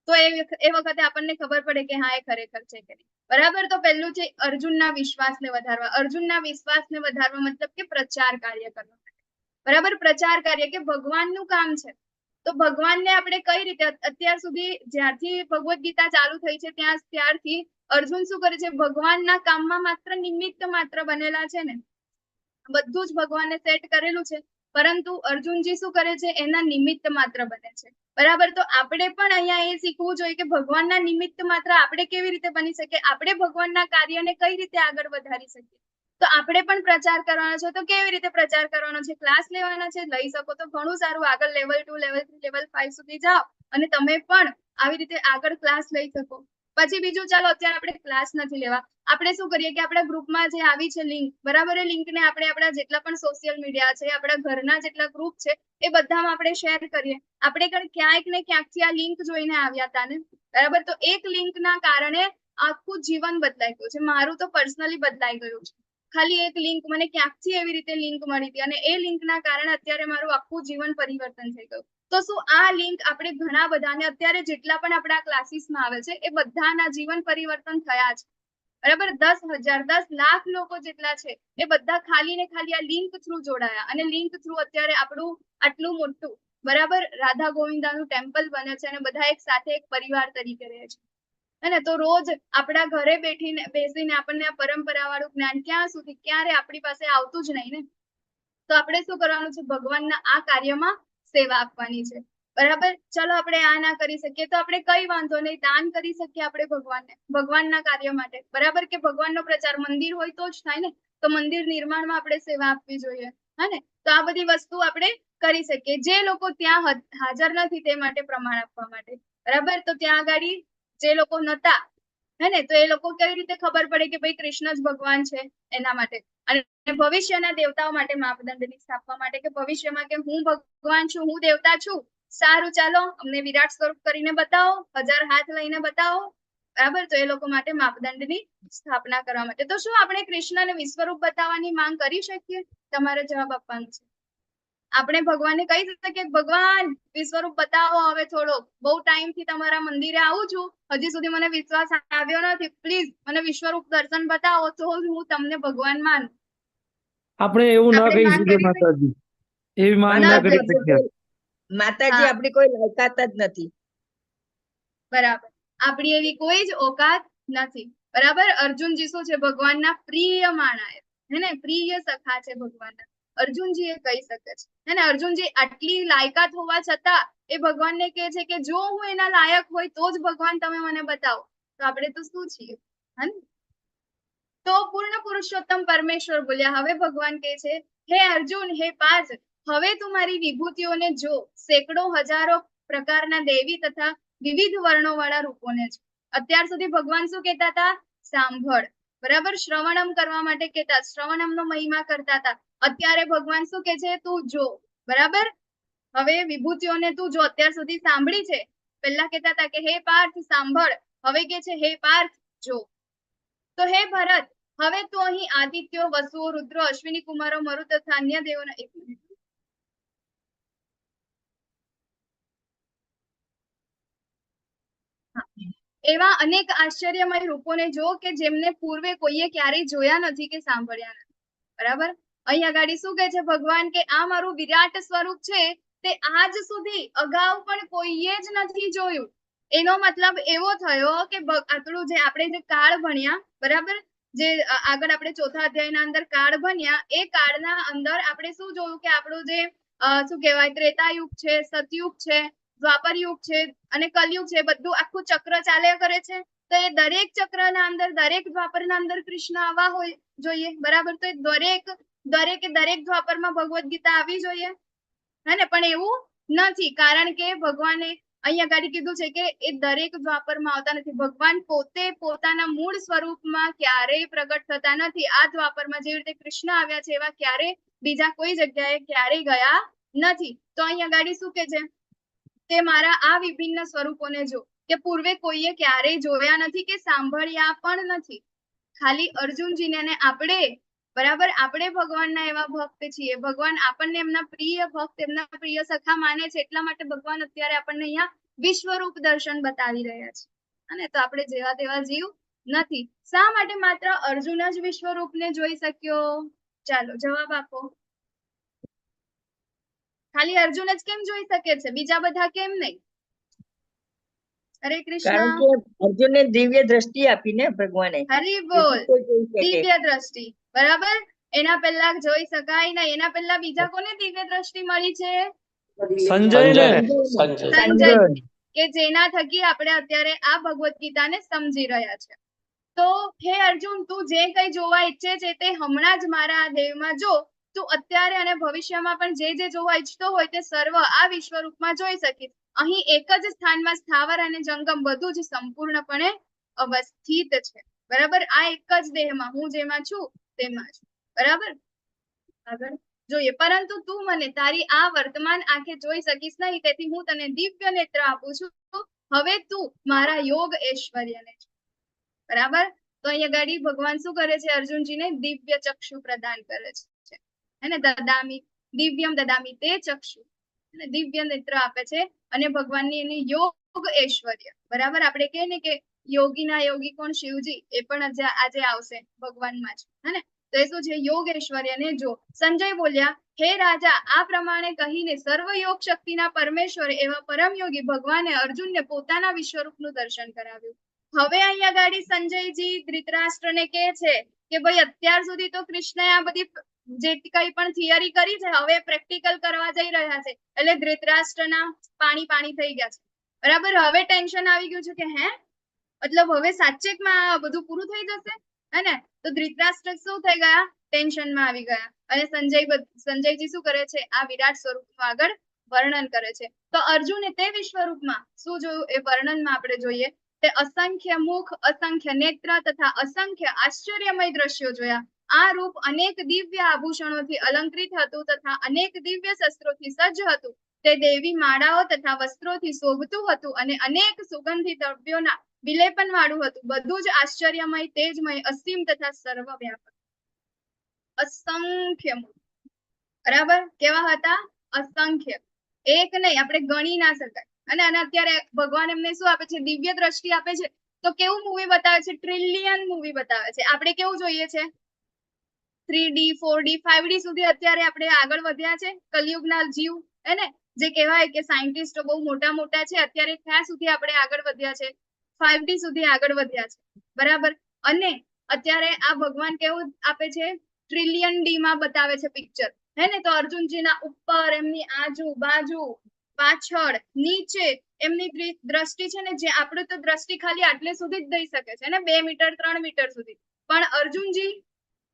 તો એ વખતે આપણને ખબર પડે કે હા એ ખરેખર છે કે નહીં, બરાબર. તો પહેલું છે અર્જુનના વિશ્વાસને વધારવા. અર્જુનના વિશ્વાસને વધારવા મતલબ કે પ્રચાર કાર્ય કરવા માટે, બરાબર. પ્રચાર કાર્ય કે ભગવાનનું કામ છે, તો ભગવાનને આપણે કઈ રીતે, અત્યાર સુધી જ્યારથી ભગવદ ગીતા ચાલુ થઈ છે ત્યારથી અર્જુન શું કરે છે, ભગવાનના કામમાં માત્ર નિમિત્ત માત્ર બનેલા છે ને, બધું જ ભગવાને સેટ કરેલું છે, પરંતુ અર્જુનજી શું કરે છે, એના નિમિત્ત માત્ર બને છે, બરાબર. તો આપણે પણ અહીંયા એ શીખવું જોઈએ કે ભગવાનના નિમિત્ત માત્ર આપણે કેવી રીતે બની શકીએ, આપણે ભગવાનના કાર્યને કઈ રીતે આગળ વધારી શકીએ. તો આપણે પણ પ્રચાર કરવાનો છે, તો કેવી રીતે પ્રચાર કરવાનો છે? ક્લાસ લેવાના છે, લઈ શકો તો ઘણું સારું, આગળ લેવલ 2 લેવલ 3 લેવલ 5 સુધી જાઓ અને તમે પણ આવી રીતે આગળ ક્લાસ લઈ શકો. પછી બીજું, ચાલો અત્યારે આપણે ક્લાસ નથી લેવા, આપણે શું કરીએ કે આપણા ગ્રુપમાં જે આવી છે લિંક, બરાબર, એ લિંકને આપણે આપણા જેટલા પણ સોશિયલ મીડિયા છે, આપણા ઘરના જેટલા ગ્રુપ છે એ બધામાં આપણે શેર કરીએ. આપણે ક્યાંક ને ક્યાંકથી આ લિંક જોઈને આવ્યા હતા ને, બરાબર. તો એક લિંકના કારણે આખું જીવન બદલાઈ ગયું છે. મારું તો પર્સનલી બદલાઈ ગયું છે. ખાલી એક લિંક મને ક્યાંકથી એવી રીતે લિંક મળી હતી અને એ લિંકના કારણે અત્યારે મારું આખું જીવન પરિવર્તન થઈ ગયું. તો શું આ લિંક આપણે ઘણા બધાને અત્યારે જેટલા પણ આપણા ક્લાસીસમાં આવે છે એ બધાના જીવન પરિવર્તન થયા છે. બરાબર, 10,000 10 લાખ લોકો જેટલા છે એ બધા ખાલી ને ખાલી આ લિંક થ્રુ જોડાયા અને લિંક થ્રુ અત્યારે આપણું આટલું મોટું બરાબર રાધા ગોવિંદાનું ટેમ્પલ બને છે અને બધા એક સાથે એક પરિવાર તરીકે રહે છે. હે ને? તો રોજ આપણા ઘરે બેસીને આપણને આ પરંપરા વાળું જ્ઞાન ક્યાં સુધી ક્યારે આપણી પાસે આવતું જ નહીં ને. તો આપણે શું કરવાનું છે? ભગવાનના આ કાર્યમાં સેવા આપવાની છે. બરાબર, ચલો આપણે આ ના કરી શકીએ તો આપણે કઈ વાંધો નહીં, દાન કરી શકીએ આપણે ભગવાનને, ભગવાનના કાર્ય માટે. બરાબર, કે ભગવાનનો પ્રચાર મંદિર હોય તો જ થાય ને. તો મંદિર નિર્માણમાં આપણે સેવા આપવી જોઈએ. હે ને? તો આ બધી વસ્તુ આપણે કરી શકીએ. જે લોકો ત્યાં હાજર નથી તે માટે પ્રમાણ આપવા માટે. બરાબર, તો ત્યાં આગળ જે લોકો નતા હે ને, તો એ લોકો કેવી રીતે ખબર પડે કે ભાઈ કૃષ્ણ જ ભગવાન છે? એના માટે. અને ભવિષ્યના દેવતાઓ માટે માપદંડની સ્થાપવા માટે કે ભવિષ્યમાં કે હું ભગવાન છું, હું દેવતા છું. સારું, ચાલો અમને વિરાટ સ્વરૂપ કરીને બતાવો, 1000 હાથ લઈને બતાવો. બરાબર, તો એ લોકો માટે માપદંડની સ્થાપના કરવા માટે. તો શું આપણે કૃષ્ણને વિશ્વરૂપ બતાવવાની માંગ કરી શકીએ? તમારે જવાબ આપવાનો છે. આપણે ભગવાનને કહી શકીએ ભગવાન વિશ્વરૂપ બતાવો હવે થોડોક, બહુ ટાઈમ થી તમારા મંદિરે આવું છું, હજી સુધી મને વિશ્વાસ આવ્યો નથી, પ્લીઝ મને વિશ્વરૂપ દર્શન બતાવો તો હું તમને ભગવાન માનું. આપણે એવું ન આપણે કહી માંગ શકીએ કરી માતાજી, એવી માંગ ન કરી શકીએ. માતાજી હા. આપણી કોઈ લાયકાત જ નથી. બરાબર, આપણી એવી કોઈ જ ઓકાત નથી. બરાબર, અર્જુનજી શું છે? ભગવાનના પ્રિય માણા હે ને, પ્રિય સખા છે ભગવાનના. અર્જુનજી એ કહી શકે છે હે ને. અર્જુનજી આટલી લાયકાત હોવા છતાં એ ભગવાનને કહે છે કે જો હું એના લાયક હોય તો જ ભગવાન તમે મને બતાવો. તો આપણે તો શું છીએ? હે ને? તો પૂર્ણ પુરુષોત્તમ પરમેશ્વર બોલ્યા. હવે ભગવાન કહે છે, હે અર્જુન, હે પાર્થ, હવે તું મારી વિભૂતિઓને જો. સેંકડો હજારો પ્રકારના દેવી તથા વિવિધ વર્ણો વાળા રૂપોને છે. અત્યાર સુધી ભગવાન શું કહેતા હતા? સાંભળ. બરાબર, શ્રવણમ કરવા માટે કહેતા, શ્રવણમનો મહિમા કરતા હતા. અત્યારે ભગવાન શું કે છે? તું જો. બરાબર, હવે વિભૂતિઓને તું જો. અત્યાર સુધી સાંભળી છે. પહેલા કહેતા હતા કે હે પાર્થ સાંભળ, હવે કે છે હે પાર્થ જો. તો હે ભરત, હવે તું અહીં આદિત્યો, વસુઓ, રુદ્રો, અશ્વિની કુમારો, મરુ તથા અન્ય દેવોના એવા અનેક આશ્ચર્યમય રૂપોને જો કે જેમને પૂર્વે કોઈએ ક્યારેય જોયા નથી કે સાંભળ્યા નથી. બરાબર, અહીં આગળ શું કહે છે ભગવાન? કે આ મારું વિરાટ સ્વરૂપ છે તે આજ સુધી અગાઉ પણ કોઈએ જ નથી જોયું. એનો મતલબ એવો થયો કે આપણું જે આપણે જે કાળ ભણ્યા, બરાબર, જે આગળ આપણે ચોથા અધ્યાયના અંદર કાળ ભણ્યા, એ કાળના અંદર આપણે શું જોયું કે આપણું જે શું કહેવાય ત્રેતાયુગ છે, સતયુગ છે, દ્વાપર યુગ છે અને કલયુગ છે, બધું આખું ચક્ર ચાલ્યા કરે છે. તો એ દરેક ચક્રના અંદર, દરેક દ્વાપરના અંદર કૃષ્ણ આવવા હોય જોઈએ. બરાબર, તો એ દરેક દ્વાપરમાં ભગવદ ગીતા આવી જોઈએ. હે ને? પણ એવું નથી, કારણ કે ભગવાને અહીંયા આગળ કીધું છે કે એ દરેક દ્વાપરમાં આવતા નથી. ભગવાન પોતે પોતાના મૂળ સ્વરૂપમાં ક્યારેય પ્રગટ થતા નથી. આ દ્વાપરમાં જેવી રીતે કૃષ્ણ આવ્યા છે એવા ક્યારેય બીજા કોઈ જગ્યાએ ક્યારેય ગયા નથી. તો અહીંયા આગળ શું કે છે? તે મારા આ વિભિન્ન સ્વરૂપોને જો, કે પૂર્વે કોઈએ ક્યારેય જોયા નથી કે સાંભળ્યા પણ નથી. ખાલી અર્જુનજીને અને આપણે, બરાબર, આપણે ભગવાનના એવા ભક્ત છીએ. ભગવાન આપણને એમના પ્રિય ભક્ત, એમના પ્રિય સખા માને છે. એટલા માટે ભગવાન અત્યારે આપણને અહીંયા વિશ્વરૂપ દર્શન બતાવી રહ્યા છે. અને તો આપણે જેવા તેવા જીવ નથી. શા માટે માત્ર અર્જુન જ વિશ્વરૂપને જોઈ શક્યો? ચાલો જવાબ આપો. ખાલી અર્જુન જ કેમ જોઈ શકે છે, બીજા બધા કેમ નહીં? હરે કારણ કૃષ્ણ. કે અર્જુનને દિવ્ય દ્રષ્ટિ આપીને ભગવાને. હરી બોલ. બીજું કોઈ જોઈ શકે. દિવ્ય દ્રષ્ટિ, બરાબર. એના પહેલા જોઈ શકાય નહીં. એના પહેલા બીજા કોને દિવ્ય દ્રષ્ટિ મળી છે? સંજયને. સંજય, કે જેના થકી આપણે અત્યારે આ ભગવદ ગીતાને સમજી રહ્યા છે. તો હે અર્જુન, તું જે કઈ જોવા ઈચ્છે છે તે હમણાં જ મારા આ દેહમાં જો. તું અત્યારે અને ભવિષ્યમાં પણ જે જોવા ઈચ્છતો હોય તે સર્વ આ વિશ્વરૂપમાં જોઈ શકીશ. અહીં એક જ સ્થાનમાં સ્થાવર અને જંગમ બધું જ સંપૂર્ણપણે અવસ્થિત છે. બરાબર, આ એક જ દેહમાં, હું જેમાં છું તેમાં જ. બરાબર, આગળ જોઈએ. પરંતુ તું મને તારી આ વર્તમાન આંખે જોઈ શકીશ નહીં, તેથી હું તને દિવ્ય નેત્ર આપું છું. હવે તું મારા યોગ ઐશ્વર્યને, બરાબર. તો અહીંયા ગાડી ભગવાન શું કરે છે? અર્જુનજીને દિવ્ય ચક્ષુ પ્રદાન કરે છે. હે ને? દદામી દિવ્યમ દદામી તે ચક્ષુ, દિવ્ય નેત્ર આપે છે. અને ભગવાનની એની યોગ ઐશ્વર્ય, બરાબર. આપણે કહીએ ને કે યોગીના યોગી કોણ? શિવજી. એ પણ આજે આવશે ભગવાનમાં જ. હે ને? તો એ શું છે? યોગ ઐશ્વર્યને જો. સંજય બોલ્યા, હે રાજા, આ પ્રમાણે કહીને સર્વ યોગ શક્તિના પરમેશ્વર એવા પરમ યોગી ભગવાને અર્જુનને પોતાના વિશ્વરૂપનું દર્શન કરાવ્યું. હવે અહીંયા ગાડી સંજયજી ધૃતરાષ્ટ્રને કહે છે કે ભાઈ અત્યાર સુધી તો કૃષ્ણએ આ બધી જે કઈ પણ થિયરી કરી છે, હવે પ્રેક્ટિકલ કરવા જઈ રહ્યા છે. એટલે ધૃતરાષ્ટ્રના પાણી પાણી થઈ ગયા છે, બરાબર. હવે ટેન્શન આવી ગયું છે કે હે, મતલબ હવે સાચેકમાં બધું પૂરું થઈ જશે, હે ને? તો ધૃતરાષ્ટ્ર શું થઈ ગયા? ટેન્શનમાં આવી ગયા. અને સંજયજી શું કરે છે? આ વિરાટ સ્વરૂપનું આગળ વર્ણન કરે છે. તો અર્જુને તે વિશ્વરૂપમાં શું જોયું એ વર્ણનમાં આપણે જોઈએ. તે અસંખ્ય મુખ, અસંખ્ય નેત્ર તથા અસંખ્ય આશ્ચર્યમય દ્રશ્યો જોયા. આ રૂપ અનેક દિવ્ય આભૂષણોથી અલંકૃત હતું તથા અનેક દિવ્ય શસ્ત્રોથી સજ્જ હતું. તે દેવી માળાઓ તથા વસ્ત્રોથી શોભતું હતું અને અનેક સુગંધી દ્રવ્યોના વિલેપન વાળું હતું. બધું જ આશ્ચર્યમય, તેજમય, અસીમ તથા સર્વવ્યાપક. અસંખ્ય મુખ, બરાબર. કેવા હતા? અસંખ્ય. એક નહીં, આપણે ગણી ના શકાય. અને અત્યારે ભગવાન એમને શું આપે છે? દિવ્ય દ્રષ્ટિ આપે છે. તો કેવું મૂવી બતાવે છે? ટ્રિલિયન મૂવી બતાવે છે. આપણે કેવું જોઈએ છે? 3D 4D 5D સુધી અત્યારે આપણે આગળ વધ્યા છે. કલયુગના જીવ, હે ને? જે કહેવાય કે સાયન્ટિસ્ટો બહુ મોટા મોટા છે, અત્યારે ક્યાં સુધી આપણે આગળ વધ્યા છે? 5D સુધી આગળ વધ્યા છે, બરાબર. અને અત્યારે આ ભગવાન કેવું આપે છે? ટ્રિલિયન ડી માં બતાવે છે પિક્ચર, હે ને? તો અર્જુનજીના ઉપર, એમની આજુ બાજુ, પાછળ, નીચે એમની દ્રષ્ટિ છે ને, જે આપણે તો દ્રષ્ટિ ખાલી આટલે સુધી જ દઈ શકે છે ને, 2 મીટર 3 મીટર સુધી. પણ અર્જુનજી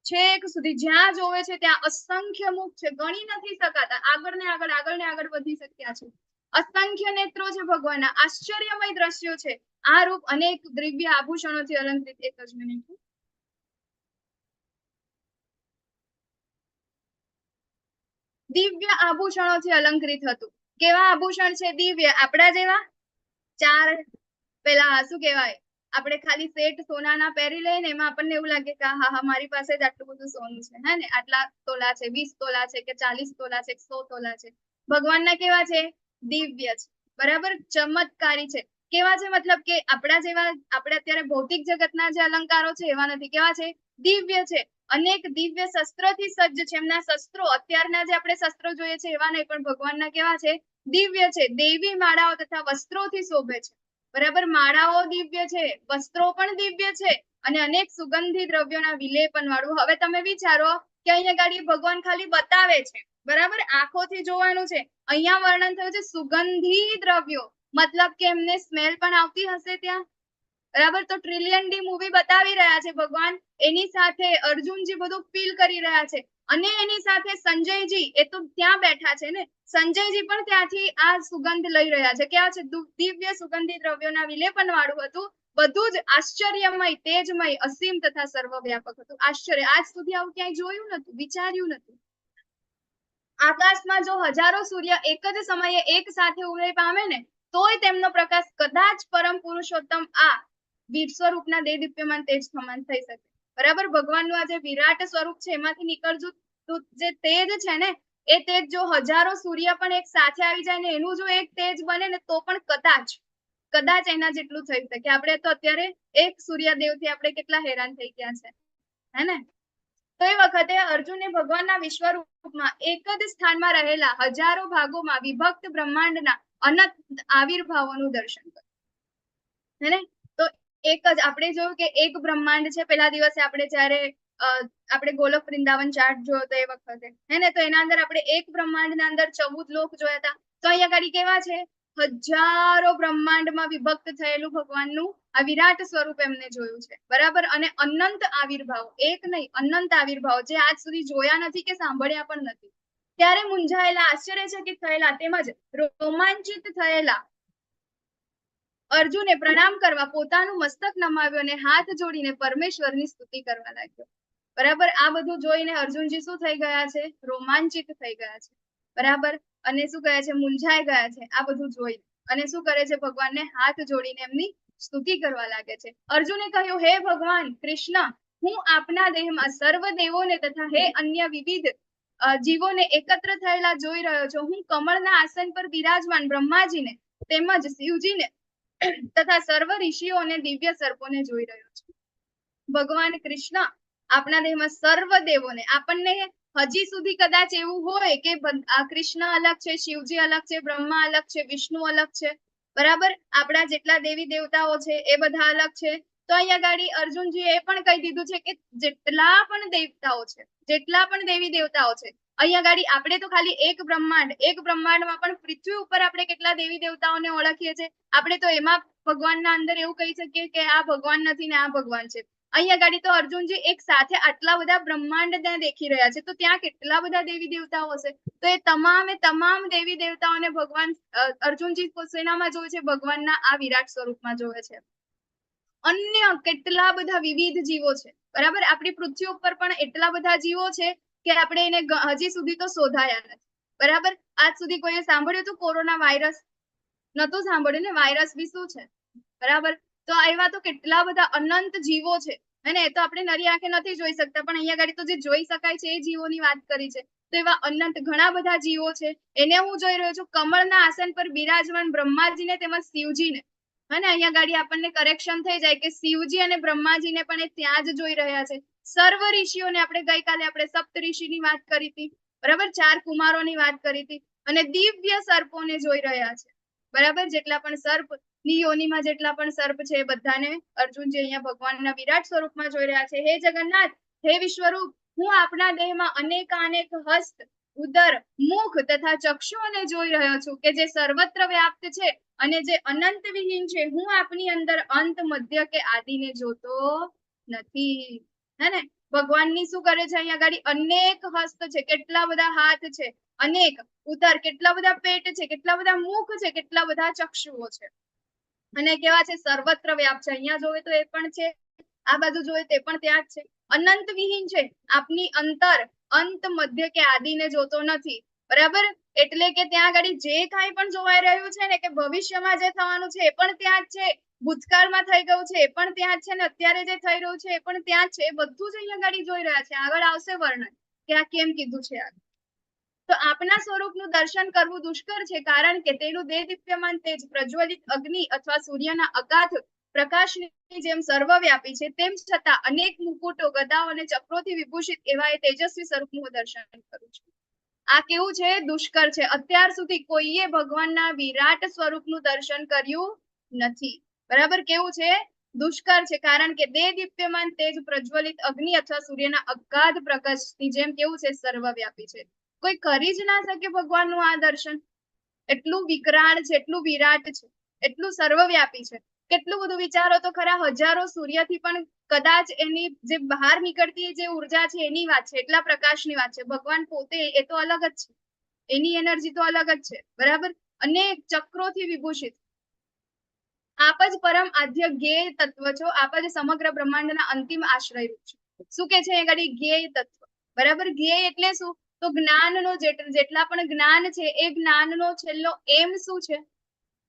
છેક સુધી જ્યાં જોવે છે ત્યાં અસંખ્ય મુખ છે, ગણી નથી શકાતા. આગળ ને આગળ વધી શક્યા છે. અસંખ્ય નેત્રો છે ભગવાનના, આશ્ચર્યમય દ્રશ્યો છે. આ રૂપ અનેક દિવ્ય આભૂષણોથી અલંકૃત. એક જ મિનિટ. દિવ્ય આભૂષણોથી અલંકૃત હતું. કેવા આભૂષણ છે? દિવ્ય. આપણા જેવા 4 પેલા શું કહેવાય, આપણે ખાલી સેટ સોનાના પહેરી લઈને એમાં આપણને એવું લાગે કે હા હા મારી પાસે જ આટલું બધું સોનું છે, હે ને? આટલા તોલા છે, 20 તોલા છે કે 40 તોલા છે, 100 તોલા છે. ભગવાનના કેવા છે? દિવ્ય છે, બરાબર. ચમત્કારી છે. કેવા છે? મતલબ કે આપણા જેવા, આપણે અત્યારે ભૌતિક જગતના જે અલંકારો છે એવા નથી. કેવા છે? દિવ્ય છે. અનેક દિવ્ય શસ્ત્રોથી સજ્જ છે. એમના શસ્ત્રો અત્યારના જે આપણે શસ્ત્રો જોઈએ છે એવા નહીં, પણ ભગવાનના કેવા છે? દિવ્ય છે. દેવી માળાઓ તથા વસ્ત્રોથી શોભે છે, બરાબર. માળાઓ દિવ્ય છે, વસ્ત્રો પણ દિવ્ય છે, અને અનેક સુગંધી દ્રવ્યોના વિલેપન વાળું. હવે તમે વિચારો કે અહીંયા ગાડી ભગવાન ખાલી બતાવે છે, બરાબર, આંખોથી જોવાનું છે. અહીંયા વર્ણન થયું છે સુગંધી દ્રવ્યો, મતલબ કે એમને સ્મેલ પણ આવતી હશે ત્યાં, બરાબર. તો ટ્રિલિયન ડી મૂવી બતાવી રહ્યા છે ભગવાન, એની સાથે અર્જુનજી બધું ફીલ કરી રહ્યા છે. અને એની સાથે સંજયજી, એ તો ત્યાં બેઠા છે ને, સંજયજી પણ ત્યાંથી આ સુગંધ લઈ રહ્યા છે. કેવા છે? દિવ્ય સુગંધી દ્રવ્યોના વિલેપન વાળું હતું. બધું જ આશ્ચર્યમય, તેજમય, અસીમ તથા સર્વવ્યાપક હતું. આશ્ચર્ય. આજ સુધી આવું ક્યાંય જોયું નતું, વિચાર્યું નતું. આકાશમાં જો હજારો સૂર્ય એક જ સમયે એક સાથે ઉદય પામે ને, તોય તેમનો પ્રકાશ કદાચ પરમ પુરુષોત્તમ આ વિશ્વરૂપના દેદીપ્યમાન તેજ સમાન થઈ શકે, બરાબર. ભગવાનનું આ જે વિરાટ સ્વરૂપ છે એમાંથી નીકળતું જે તેજ છે ને, એ તેજ જો હજારો સૂર્ય પણ એક સાથે આવી જાય ને, એનું જો એક તેજ બને ને, તો પણ કદાચ એના જેટલું થઈ શકે. આપણે તો અત્યારે એક સૂર્યદેવથી આપણે કેટલા હેરાન થઈ ગયા છે, હે ને? તો એ વખતે અર્જુને ભગવાનના વિશ્વરૂપમાં એક જ સ્થાનમાં રહેલા હજારો ભાગોમાં વિભક્ત બ્રહ્માંડના અનંત આવિર્ભાવોનું દર્શન કર્યું, હે ને? તો એક જ આપણે જોયું કે એક બ્રહ્માંડ છે. પેલા દિવસે આપણે જયારે આપણે ગોલક વૃંદાવન ચાર્ટ જોયો તો એ વખતે, હે ને? તો એના અંદર આપણે એક બ્રહ્માંડના અંદર 14 લોક જોયા હતા. તો અહીંયા ગાડી કેવા છે? હજારો બ્રહ્માંડમાં વિભક્ત થયેલું ભગવાનનું આ વિરાટ સ્વરૂપ એમને જોયું છે, બરાબર. અને અનંત આવિર્ભાવ, એક નહીં અનંત આવિર્ભાવ, જે આજ સુધી જોયા નથી કે સાંભળ્યા પણ નથી. ત્યારે મૂંઝાયેલા, આશ્ચર્યચકિત થયેલા તેમજ રોમાંચિત થયેલા અર્જુને પ્રણામ કરવા પોતાનું મસ્તક નમાવ્યું અને હાથ જોડીને પરમેશ્વરની સ્તુતિ કરવા લાગ્યો, બરાબર. આ બધું જોઈને અર્જુનજી શું થઈ ગયા છે? રોમાંચિત થઈ ગયા છે, બરાબર. અને શું કહે છે? મૂંઝાઈ ગયા છે આ બધું જોઈને. અને શું કરે છે? ભગવાનને હાથ જોડીને એમની સ્તુતિ કરવા લાગે છે. અર્જુને કહ્યું, હે ભગવાન કૃષ્ણ, હું આપના દેહમાં સર્વ દેવોને તથા હે અન્ય વિવિધ જીવોને એકત્ર થયેલા જોઈ રહ્યો છું. હું કમળના આસન પર બિરાજમાન બ્રહ્માજીને તેમજ શિવજીને તથા સર્વ ઋષિઓ અને દિવ્ય સર્પોને જોઈ રહ્યો છું. ભગવાન કૃષ્ણ આપણા દેહમાં સર્વ દેવોને, આપણને હજી સુધી કદાચ એવું હોય કે કૃષ્ણ અલગ છે, શિવજી અલગ છે, બ્રહ્મા અલગ છે, વિષ્ણુ અલગ છે, બરાબર, આપણા જેટલા દેવી દેવતાઓ છે એ બધા અલગ છે. તો અહીંયા ગાડી અર્જુનજી એ પણ કહી દીધું છે કે જેટલા પણ દેવતાઓ છે, જેટલા પણ દેવી દેવતાઓ છે, અહીંયા ગાડી આપણે તો ખાલી એક બ્રહ્માંડમાં પણ પૃથ્વી ઉપર આપણે કેટલા દેવી દેવતાઓને ઓળખીએ છીએ. આપણે તો એમાં ભગવાનના અંદર એવું કહી શકીએ કે આ ભગવાન નથી ને આ ભગવાન છે. અહીંયા ગાડી તો અર્જુનજી એક સાથે આટલા બધા બ્રહ્માંડને દેખી રહ્યા છે, તો ત્યાં કેટલા બધા દેવી દેવતાઓ હશે. તો એ તમામ દેવી દેવતાઓને ભગવાન અર્જુનજી શેનામાં જોવે છે? ભગવાનના આ વિરાટ સ્વરૂપમાં જોવે છે. અન્ય કેટલા બધા વિવિધ જીવો છે, બરાબર, આપણી પૃથ્વી ઉપર પણ એટલા બધા જીવો છે કે આપણે એને હજી સુધી તો શોધાયા નથી, બરાબર. આજ સુધી કોઈએ સાંભળ્યું હતું કોરોના વાયરસ? નતું સાંભળ્યું ને. વાયરસ બી શું છે, બરાબર. તો એવા તો કેટલા બધા અનંત જીવો છે, અને એ તો આપણે નરી આંખે નથી જોઈ શકતા, પણ અહીંયા ગાડી તો જે જોઈ શકાય છે એ જીવોની વાત કરી છે. તો એવા અનંત ઘણા બધા જીવો છે, એને હું જોઈ રહ્યો છું. કમળના આસન પર બિરાજમાન બ્રહ્માજીને તેમજ શિવજીને, અને અહીંયા ગાડી આપણને કરેક્શન થઈ જાય કે શિવજી અને બ્રહ્માજીને પણ એ ત્યાં જ જોઈ રહ્યા છે. સર્વ ઋષિઓને ગઈકાલે આપણે સપ્ત ઋષિની વાત કરી હતી, બરાબર, 4 કુમારોની વાત કરી હતી, અને દિવ્ય સર્પોને જોઈ રહ્યા છે, બરાબર. જેટલા પણ સર્પ ની યોનિમાં જેટલા પણ સર્પ છે એ બધાને અર્જુનજી અહીંયા ભગવાનના વિરાટ સ્વરૂપમાં જોઈ રહ્યા છે. હે જગન્નાથ, હે વિશ્વરૂપ, હું આપના દેહમાં અનેક હસ્ત, ઉદર, મુખ તથા ચક્ષુઓને જોઈ રહ્યો છું કે જે સર્વત્ર વ્યાપ્ત છે અને જે અનંત વિહીન છે. હું આપની અંદર અંત, મધ્ય કે આદિને જોતો નથી. હે ને? ભગવાનની શું કરે છે અહીંયા ગાડી? અનેક હસ્ત છે, કેટલા બધા હાથ છે, અનેક ઉદર, કેટલા બધા પેટ છે, કેટલા બધા મુખ છે, કેટલા બધા ચક્ષુઓ છે, અને કેવા છે? સર્વત્ર વ્યાપ છે. અહીંયા જોવે તો એ પણ છે, આ બાજુ જોવે તે પણ ત્યાં જ છે. અનંત વિહીન છે, આપની અંતર, અંત, મધ્ય કે આદિને જોતો નથી, બરાબર. એટલે કે ત્યાં આગળ જે કાંઈ પણ જોવાઈ રહ્યું છે ને, કે ભવિષ્યમાં જે થવાનું છે એ પણ ત્યાં જ છે, ભૂતકાળમાં થઈ ગયું છે એ પણ ત્યાં જ છે, ને અત્યારે જે થઈ રહ્યું છે એ પણ ત્યાં જ છે. એ બધું જ અહીંયા ગાડી જોઈ રહ્યા છે. આગળ આવશે વર્ણન કે આ કેમ કીધું છે. તો આપના સ્વરૂપનું દર્શન કરવું દુષ્કર છે, કારણ કે તેનું દેદીપ્યમાન તેજ પ્રજ્વલિત અગ્નિ અથવા સૂર્યના અગાધ પ્રકાશની જેમ સર્વવ્યાપી છે. તેમ છતાં અનેક મુકુટો, ગદાઓ અને ચક્રોથી વિભૂષિત એવા એ તેજસ્વી સ્વરૂપનું દર્શન કરું છું. આ કેવું છે? દુષ્કર છે. અત્યાર સુધી કોઈએ ભગવાનના વિરાટ સ્વરૂપનું દર્શન કર્યું નથી, બરાબર. કેવું છે? દુષ્કર છે, કારણ કે દેદીપ્યમાન તેજ પ્રજ્વલિત અગ્નિ અથવા સૂર્યના અગાધ પ્રકાશની જેમ કેવું છે? સર્વવ્યાપી છે. કોઈ કરી જ ના શકે ભગવાનનું આ દર્શન. એટલું વિકરાળ છે, એટલું વિરાટ છે, એટલું સર્વવ્યાપી છે. કેટલું બધું વિચારો તો ખરા, હજારો સૂર્યથી પણ કદાચ એની જે બહાર નીકળતી જે ઉર્જા છે એની વાત છે, એટલા પ્રકાશની વાત છે. ભગવાન પોતે એ તો અલગ જ છે, એની એનર્જી તો અલગ જ છે, બરાબર. અનેક ચક્રોથી વિભૂષિત. આપ જ પરમ આદ્ય જ્ઞેય તત્વ છો, આપ જ સમગ્ર બ્રહ્માંડના અંતિમ આશ્રય રૂપ છો. શું કે છે એ ગાડી? જ્ઞેય તત્વ, બરાબર. જ્ઞેય એટલે શું? તો જ્ઞાનનો જેટલા પણ જ્ઞાન છે એ જ્ઞાનનો છેલ્લો એમ શું છે,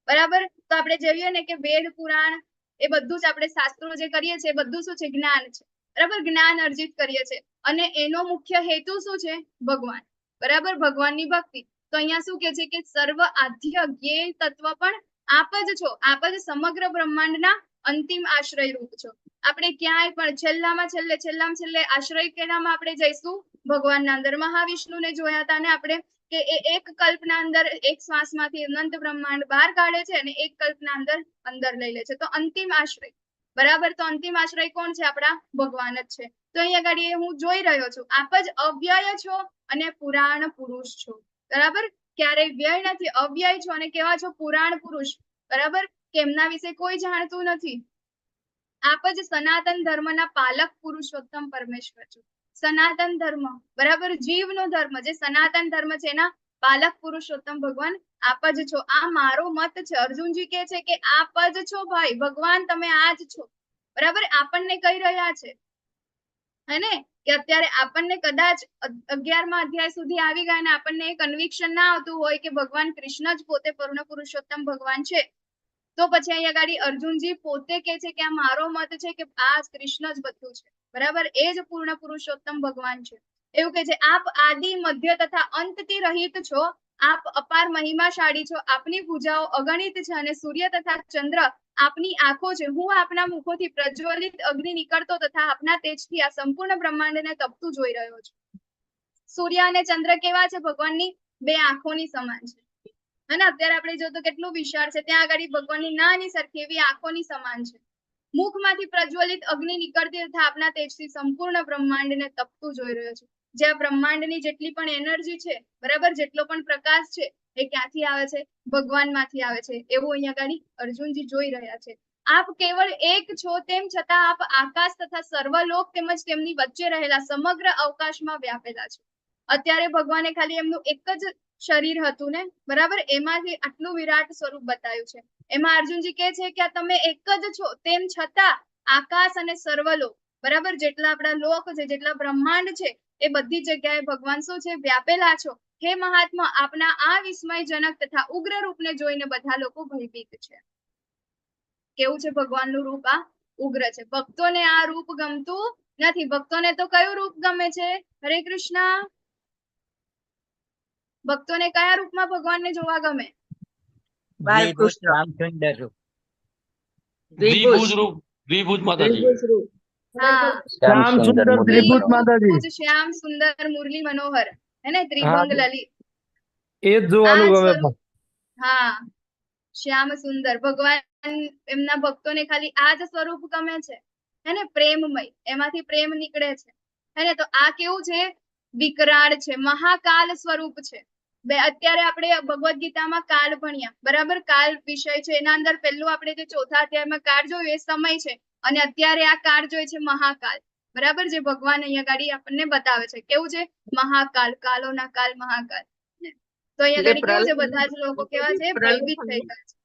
બરાબર. તો આપણે જોઈએ ને કે વેદ, પુરાણ એ બધું જ આપણે શાસ્ત્રો જે કરીએ છીએ એ બધું શું છે? જ્ઞાન છે, બરાબર. જ્ઞાન અર્જિત કરીએ છીએ, અને એનો મુખ્ય હેતુ શું છે? ભગવાન, બરાબર, ભગવાનની ભક્તિ. તો અહીંયા શું કે છે કે સર્વ આદ્ય જ્ઞેય તત્વ પણ આપ જ છો, આપ જ સમગ્ર બ્રહ્માંડના અંતિમ આશ્રય રૂપ છો. આપણે ક્યાંય પણ છેલ્લામાં છેલ્લે આશ્રય કેનામાં આપણે જઈશું? ભગવાનના અંદર. મહાવિષ્ણુને જોયા હતા ને આપણે કે એ એક કલ્પના અંદર, એક શ્વાસમાંથી અનંત બ્રહ્માંડ બહાર કાઢે છે અને એક કલ્પના અંદર લઈ લે છે. તો અંતિમ આશ્રય, બરાબર. તો અંતિમ આશ્રય કોણ છે? આપણા ભગવાન જ છે. તો અહીંયા ગાડી હું જોઈ રહ્યો છું, આપ જ અવ્યય છો અને પુરાણ પુરુષ છો, બરાબર. ક્યારેય વ્યય નથી, અવ્યય છો અને કેવા છો? પુરાણ પુરુષ, બરાબર. કે એમના વિશે કોઈ જાણતું નથી. આપ જ સનાતન ધર્મના પાલક પુરુષોત્તમ પરમેશ્વર છો. સનાતન ધર્મ, બરાબર, જીવનો ધર્મ, જે સનાતન ધર્મ છે એના પાલક પુરુષોત્તમ ભગવાન આપ જ છો. આ મારો મત છે. અર્જુનજી કે છે કે આપ જ છો ભાઈ, ભગવાન તમે આ જ છો, બરાબર. આપણને કહી રહ્યા છે, હેને, કે અત્યારે આપણને કદાચ 11મા અધ્યાય સુધી આવી ગયા અને આપણને કન્વિક્શન ના આવતું હોય કે ભગવાન કૃષ્ણ જ પોતે પૂર્ણ પુરુષોત્તમ ભગવાન છે, તો પછી અહીંયા ગાડી અર્જુનજી પોતે કે છે કે આ મારો મત છે કે આ કૃષ્ણ જ બધું છે, બરાબર, એ જ પૂર્ણ પુરુષોત્તમ ભગવાન છે. એવું કે છે આપ આદિ મધ્ય તથા અંતથી રહિત છો, આપ અપાર મહિમાશાળી છો, આપની પૂજાઓ અગણિત છે અને સૂર્ય તથા ચંદ્ર આપની આંખો છે. હું આપના મુખોથી પ્રજ્વલિત અગ્નિ નીકળતો તથા આપના તેજથી આ સંપૂર્ણ બ્રહ્માંડને તપતું જોઈ રહ્યો છું. સૂર્ય અને ચંદ્ર કેવા છે? ભગવાનની બે આંખોની સમાન છે. અને અત્યારે આપણે જો તો કેટલું વિશાળ છે, ત્યાં આગળ ભગવાનની નાની સરખી એવી આંખોની સમાન છે. મુખમાંથી પ્રજ્વલિત અગ્નિ નીકળતી તથા આપના તેજથી સંપૂર્ણ બ્રહ્માંડને તપતું જોઈ રહ્યો છું. જે આ બ્રહ્માંડની જેટલી પણ એનર્જી છે, બરાબર, જેટલો પણ પ્રકાશ છે, એ ક્યાંથી આવે છે? ભગવાનમાંથી આવે છે. એવું અહીંયા આગળ અર્જુનજી જોઈ રહ્યા છે. આપ કેવળ એક છો, તેમ છતાં આપ આકાશ તથા સર્વલોક તેમજ તેમની વચ્ચે રહેલા સમગ્ર અવકાશમાં વ્યાપેલા છે. અત્યારે ભગવાને ખાલી એમનું એક જ શરીર હતું ને, બરાબર, એમાંથી આટલું વિરાટ સ્વરૂપ બતાવ્યું છે. એમાં અર્જુનજી કહે છે કે તમે એક જ છો, તેમ છતાં આકાશ અને સર્વલોક, બરાબર, જેટલા આપણા લોક છે, જેટલા બ્રહ્માંડ છે, એ બધી જગ્યાએ ભગવાન શું છે? વ્યાપેલા છો. હે મહાત્મા, આપના આ વિસ્મયજનક તથા ઉગ્ર રૂપને જોઈને બધા લોકો ભયભીત છે. કેવું છે ભગવાનનું રૂપ? આ ઉગ્ર છે. ભક્તોને આ રૂપ ગમતું નથી. ભક્તોને તો કયું રૂપ ગમે છે? હરે કૃષ્ણ. ભક્તોને કયા રૂપમાં ભગવાનને જોવા ગમે? બાલકૃષ્ણ, દ્વિભુજ દ્વિભુજ, રૂપ, દ્વિભુજ માતાજી. દ્વિભુજ રૂપ. હા, શ્યામ સુંદર ત્રિભુજ માતાજી, ત્રિભુજ, શ્યામ સુંદર મુરલી મનોહર, હે ને, ત્રિભંગ લલિત, એ જ આ જોવાનું ગમે. સ્વરૂપ. હા, શ્યામ સુંદર. ભગવાન એમના ભક્તોને ખાલી આ જ સ્વરૂપ ગમે છે, હે ને, પ્રેમમય, એમાંથી પ્રેમ નીકળે છે, હે ને. તો આ કેવું છે? વિકરાળ છે, મહાકાલ સ્વરૂપ છે. અત્યારે આપણે ભગવદ ગીતામાં કાળ ભણ્યા, બરાબર, કાળ વિષય છે. એના અંદર પહેલું આપણે જે ચોથા અધ્યાયમાં કાળ જોયું એ સમય છે, અને અત્યારે આ કાળ જોઈએ છે મહાકાલ, બરાબર, જે ભગવાન અહીંયા ગાડી આપણને બતાવે છે. કેવું છે? મહાકાલ, કાલોના કાલ, મહાકાલ. તો અહીંયા ગાડી કેવું છે? બધા જ લોકો કેવા છે? ભયભીત થઈ ગયા છે.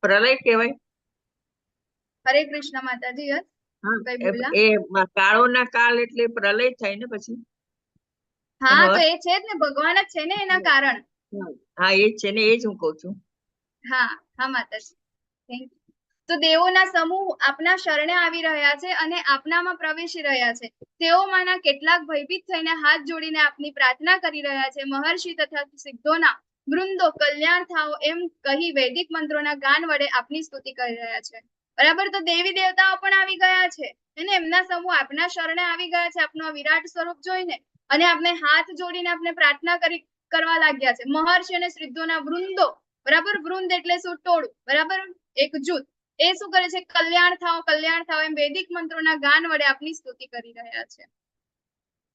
પ્રલય કહેવાય. હરે કૃષ્ણ માતાજી. યસ, કઈ બોલ્યા? એ કાળોના કાળ એટલે પ્રલય થાય ને પછી? હા, તો એ છે જ ને, ભગવાન જ છે ને એના કારણ. હા, એ જ છે ને, એ જ હું કઉ છું. હા હા માતાજી, થેન્ક યુ. તો દેવોના સમૂહ આપના શરણે આવી રહ્યા છે અને આપનામાં પ્રવેશી રહ્યા છે. તેઓમાંના કેટલાક ભયભીત થઈને હાથ જોડીને આપની પ્રાર્થના કરી રહ્યા છે. મહર્ષિ તથા સિદ્ધોના વૃંદો કલ્યાણ થાઓ એમ કહી વૈદિક મંત્રોના ગાન વડે આપની સ્તુતિ કરી રહ્યા છે. બરાબર, તો દેવી દેવતાઓ પણ આવી ગયા છે, અને એમના સમૂહ આપના શરણે આવી ગયા છે, આપનું આ વિરાટ સ્વરૂપ જોઈને, અને આપણે હાથ જોડીને આપણે પ્રાર્થના કરવા લાગ્યા છે. મહર્ષિ અને સિદ્ધોના વૃંદો, બરાબર, વૃંદ એટલે શું? ટોળું, બરાબર, એક જૂથ. એ શું કરે છે? કલ્યાણ થાઓ એમ વૈદિક મંત્રોના ગાન વડે આપની સ્તુતિ કરી રહ્યા છે.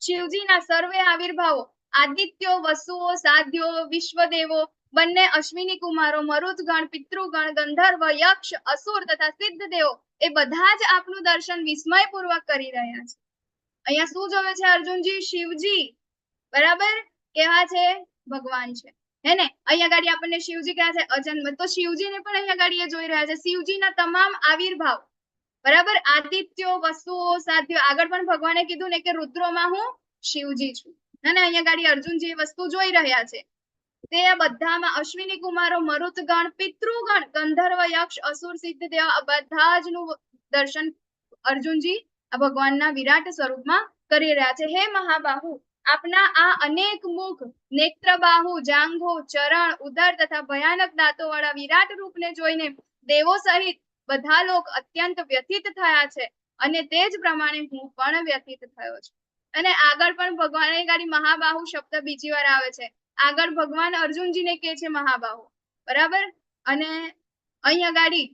શિવજીના સર્વે આવિર્ભાવો, આદિત્યો, વસુઓ, સાધ્યો, વિશ્વદેવો, બંને અશ્વિની કુમારો, મરુદગણ, પિતૃગણ, ગંધર્વ, યક્ષ, અસુર તથા સિદ્ધ દેવો, એ બધા જ આપનું દર્શન વિસ્મયપૂર્વક કરી રહ્યા છે. અહીંયા શું જોવે છે અર્જુનજી? શિવજી, બરાબર, કેવા છે? ભગવાન છે, હે ને. અહીંયા ગાડી આપણને શિવજી ક્યાં છે? અજન્મ. તો શિવજીને પણ અહીંયા ગાડી એ જોઈ રહ્યા છે. શિવજીના તમામ આવિર્ભાવ, બરાબર, આદિત્યો, વસુઓ, સાધ્યો. આગળ પણ ભગવાને કીધું ને કે રુદ્રોમાં હું શિવજી છું, અને અહીંયા ગાડી અર્જુનજી એ વસ્તુ જોઈ રહ્યા છે. તે બધામાં અશ્વિની કુમારો, મરુતગણ, પિતૃગણ, ગંધર્વ, યક્ષ, અસુર, સિદ્ધ દેવ, બધા જ નું દર્શન અર્જુનજી આ ભગવાનના વિરાટ સ્વરૂપમાં કરી રહ્યા છે. હે મહાબાહુ, આપના આ અનેક મુખ, નેત્ર, બાહુ, જાંઘો, ચરણ, ઉદર તથા ભયાનક દાંતો વાળા વિરાટ રૂપને જોઈને દેવો સહિત બધા લોક અત્યંત વ્યથિત થયા છે, અને તે જ પ્રમાણે હું પણ વ્યથિત થયો છું. અને આગળ પણ ભગવાને ગાડી મહાબાહુ શબ્દ બીજી વાર આવે છે. આગળ ભગવાન અર્જુનજીને કહે છે મહાબાહુ, બરાબર, અને અહીંયા ગાડી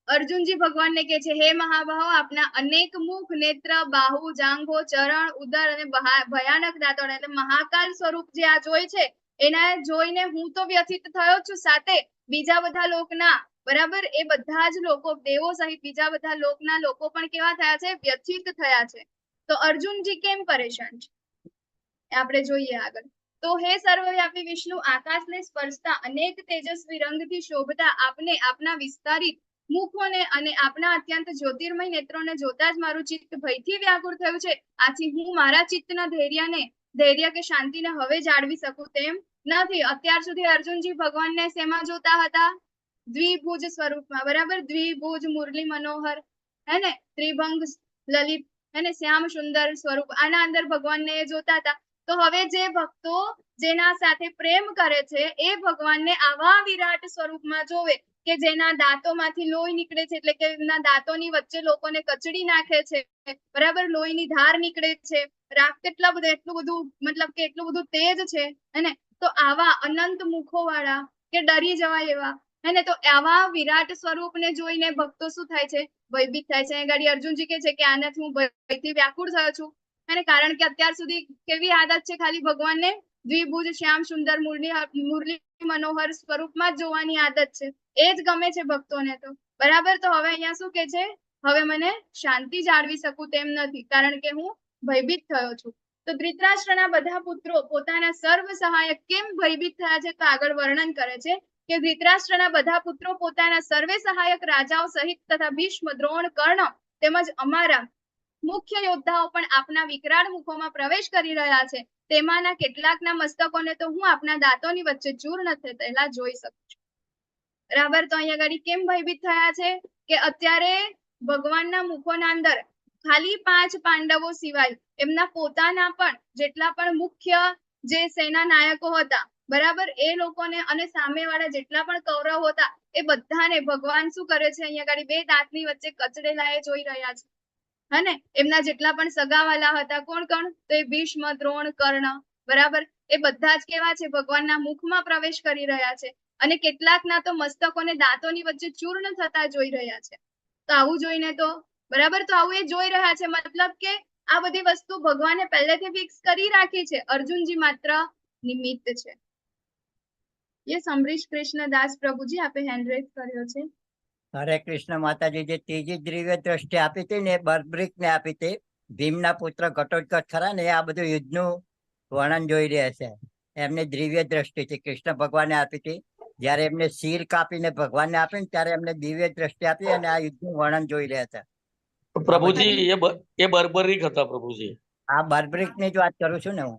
અર્જુનજી ભગવાનને કહે છે, હે મહાબાહુ, આપના અનેક મુખ, નેત્ર, બાહુ, જાંઘો, ચરણ, ઉદર અને ભયાનક દાંતો, એટલે મહાકાલ સ્વરૂપ જે આ જોઈ છે, એના જોઈને હું તો વ્યથિત થયો છું, સાથે બીજા બધા લોકના, બરાબર, એ બધા જ લોકો, દેવો સહિત બીજા બધા લોકના લોકો પણ કેવા થયા છે? વ્યથિત થયા છે. તો અર્જુનજી કેમ પરેશાન છે આપણે જોઈએ આગળ. તો હે સર્વવ્યાપી વિષ્ણુ, આકાશને સ્પર્શતા અનેક તેજસ્વી રંગથી શોભતા આપને આપના વિસ્તારિત મુખોને અને આપના અત્યંત જ્યોતિર્મય નેત્રોને જોતા જ મારું ચિત્ત ભયથી વ્યાકુળ થયું છે. આથી હું મારા ચિત્તના ધૈર્ય કે શાંતિને હવે જાળવી શકું તેમ નથી. અત્યાર સુધી અર્જુનજી ભગવાનને શેમાં જોતા હતા? દ્વિભુજ સ્વરૂપમાં, બરાબર, દ્વિભુજ મુરલી મનોહર, હે ને, ત્રિભંગ લલિત, હે ને, શ્યામ સુંદર સ્વરૂપ, આના અંદર ભગવાનને એ જોતા હતા. તો હવે જે ભક્તો જેના સાથે પ્રેમ કરે છે એ ભગવાનને આવા વિરાટ સ્વરૂપમાં જોવે કે જેના દાંતોમાંથી લોહી નીકળે છે, એટલે કે એમના દાંતોની વચ્ચે લોકોને કચડી નાખે છે, બરાબર, લોહીની ધાર નીકળે છે, કેટલું બધું મતલબ કે એટલું બધું તેજ છે, હેને, તો આવા અનંત મુખો વાળા કે ડરી જવાય એવા, હેને, તો આવા વિરાટ સ્વરૂપને જોઈને ભક્તો શું થાય છે? ભયભીત થાય છે. અહીં ગાડી અર્જુનજી કે છે કે આનાથી હું ભયથી વ્યાકુળ થયો છું, અને કારણ કે અત્યાર સુધી કેવી આદત છે? ખાલી ભગવાનને દ્વિભુજ શ્યામ સુંદર મુરલી મનોહર સ્વરૂપમાં જ જોવાની આદત છે, એ જ ગમે છે ભક્તોને. તો બરાબર, તો હવે અહીંયા શું કે છે? હવે મને શાંતિ જાળવી શકું તેમ નથી, કારણ કે હું ભયભીત થયો છું. તો ધૃતરાષ્ટ્રના બધા પુત્રો પોતાના સર્વ સહાયક કેમ ભયભીત થયા છે? તો આગળ વર્ણન કરે છે કે ધૃતરાષ્ટ્રના બધા પુત્રો પોતાના સર્વે સહાયક રાજાઓ સહિત તથા ભીષ્મ, દ્રોણ, કર્ણ તેમજ અમારા મુખ્ય યોદ્ધાઓ પણ આપના વિકરાળ મુખોમાં પ્રવેશ કરી રહ્યા છે. તેમાંના કેટલાકના મસ્તકોને તો હું આપના દાંતોની વચ્ચે ચૂર્ણ થયેલા જોઈ શકું છું. બરાબર, તો અહીંયા આગળ કેમ ભયભીત થયા છે? કે અત્યારે ભગવાનના મુખોના અંદર ખાલી 5 પાંડવો સિવાય એમના પોતાના પણ જેટલા પણ મુખ્ય જે સેના નાયકો હતા, બરાબર, એ લોકોને અને સામેવાળા જેટલા પણ કૌરવો હતા એ બધાને ભગવાન શું કરે છે? અહીંયા આગળ 2 દાંતની વચ્ચે કચડેલા એ જોઈ રહ્યા છે, હને, એમના જેટલા પણ સગાવાલા હતા, કોણ કોણ? તો એ ભીષ્મ, દ્રોણ, કર્ણ, બરાબર, એ બધા જ કેવા છે? ભગવાનના મુખમાં પ્રવેશ કરી રહ્યા છે, અને કેટલાકના તો મસ્તકોને દાંતોની વચ્ચે ચૂર્ણ થતા જોઈ રહ્યા છે. તો આવું જોઈને તો બરાબર, તો આવું એ જોઈ રહ્યા છે, મતલબ કે આ બધી વસ્તુ ભગવાને પહેલેથી ફિક્સ કરી રાખી છે, અર્જુનજી માત્ર નિમિત્ત છે. યસ, અમરીશ કૃષ્ણદાસ પ્રભુજી, આપે હેન્ડ રેઝ કર્યો છે. હરે કૃષ્ણ માતાજી. જે ત્રીજી દિવ્ય દ્રષ્ટિ આપી હતી ને, બર્બ્રિક ને આપી હતી. ભીમના પુત્ર ઘટોત્કચ ખરા ને, આ બધું યુદ્ધનું વર્ણન જોઈ રહ્યા છે. એમને દિવ્ય દ્રષ્ટિ છે, કૃષ્ણ ભગવાને આપી હતી. જયારે એમને શિર કાપીને ભગવાનને આપી ને ત્યારે એમને દિવ્ય દ્રષ્ટિ આપી અને આ યુદ્ધનું વર્ણન જોઈ રહ્યા છે. પ્રભુજી એ બર્બરિક હતા પ્રભુજી. આ બર્બ્રિક ની જ વાત કરું છું ને હું.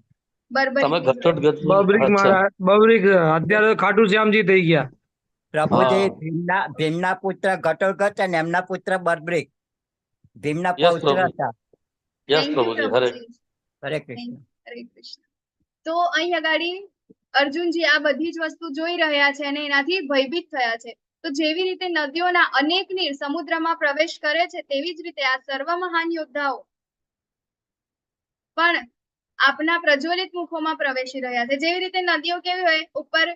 તમે ઘટોત્કચ બબરીક મહારાજ, બબરીક અત્યારે ખાટુ શ્યામજી થઈ ગયા. પ્રભુજી હા. ભીમના પુત્ર ઘટોત્કચ અને એમના પુત્ર બર્બ્રિક ભીમના યસ પૌત્ર પ્રભુ, હતા. યસ Thank you, પ્રભુજી. હરે પ્રભુજી. હરે કૃષ્ણ. હરે કૃષ્ણ. તો અહીં અગાડી અર્જુનજી આ બધી જ વસ્તુ જોઈ રહ્યા છે અને એનાથી ભયભીત થયા છે. તો જેવી રીતે નદીઓના અનેક નીર સમુદ્રમાં પ્રવેશ કરે છે, તેવી જ રીતે આ સર્વ મહાન યોદ્ધાઓ પણ આપના પ્રજ્વલિત મુખોમાં પ્રવેશી રહ્યા છે. જેવી રીતે નદીઓ કેવી હોય, ઉપર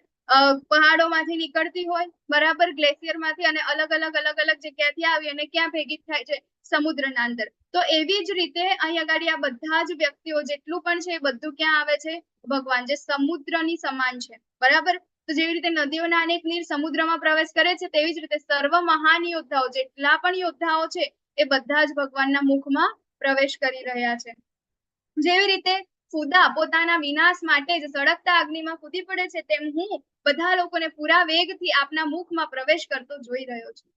પહાડોમાંથી નીકળતી હોય, બરાબર, ગ્લેશિયરમાંથી, અને અલગ અલગ જગ્યાથી આવી અને ક્યાં ભેગી થાય છે? સમુદ્રના અંદર. તો એવી જ રીતે અહીં આગળ આ બધા જ વ્યક્તિઓ જેટલું પણ છે એ બધું ક્યાં આવે છે? ભગવાન, જે સમુદ્રની સમાન છે, બરાબર. તો જેવી રીતે નદીઓના અનેક નીર સમુદ્રમાં પ્રવેશ કરે છે, તેવી જ રીતે સર્વ મહાન યોદ્ધાઓ જેટલા પણ યોદ્ધાઓ છે એ બધા જ ભગવાનના મુખમાં પ્રવેશ કરી રહ્યા છે. જેવી રીતે ખુદા પોતાના વિનાશ માટે જ સળગતા અગ્નિમાં કૂદી પડે છે, તેમ હું બધા લોકોને પૂરા વેગથી આપના મુખમાં પ્રવેશ કરતો જોઈ રહ્યો છું.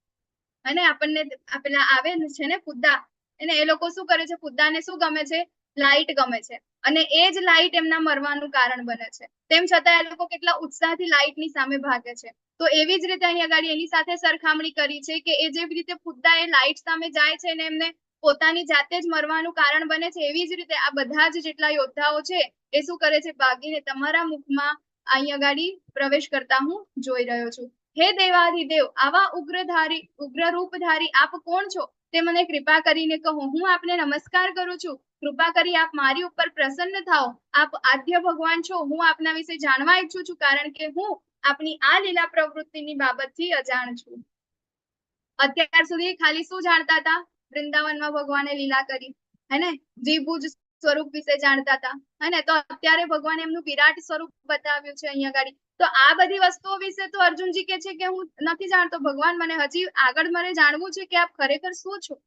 અને આપણને પેલા આવે છે ને ખુદા, અને એ લોકો શું કરે છે? ખુદાને શું ગમે છે? લાઈટ ગમે છે, અને એ જ લાઈટ એમના મરવાનું કારણ બને છે. તેમ છતાં એ લોકો કેટલા ઉત્સાહથી લાઈટની સામે ભાગે છે. તો એવી જ રીતે અહીંયા આગળ એની સાથે સરખામણી કરી છે કે એ જેવી રીતે ખુદા એ લાઈટ સામે જાય છે ને એમને પોતાની જાતે જ મરવાનું કારણ બને છે, એવી જ રીતે આ બધા જ જેટલા યોદ્ધાઓ છે એ શું કરે છે? ભાગીને તમારા મુખમાં અહીં આગળ પ્રવેશ કરતા હું જોઈ રહ્યો છું. હે દેવાધિદેવ, આવા ઉગ્ર રૂપધારી આપ કોણ છો તે મને કૃપા કરીને કહો. હું આપને નમસ્કાર કરું છું. કૃપા કરી આપ મારી ઉપર પ્રસન્ન થાઓ. આપ આદ્ય ભગવાન છો. હું આપના વિશે જાણવા ઈચ્છું છું, કારણ કે હું આપની આ લીલા પ્રવૃત્તિની બાબતથી અજાણ છું. અત્યાર સુધી ખાલી શું જાણતા હતા? વૃંદાવનમાં ભગવાને લીલા કરી, હેને, દ્વિભુજ સ્વરૂપ વિશે જાણતા હતા, હેને. તો અત્યારે ભગવાન એમનું વિરાટ સ્વરૂપ બતાવ્યું છે અહીંયા આગળ. તો આ બધી વસ્તુઓ વિશે તો અર્જુનજી કે છે કે હું નથી જાણતો. ભગવાન, મને હજી આગળ મારે જાણવું છે કે આપ ખરેખર શું છો,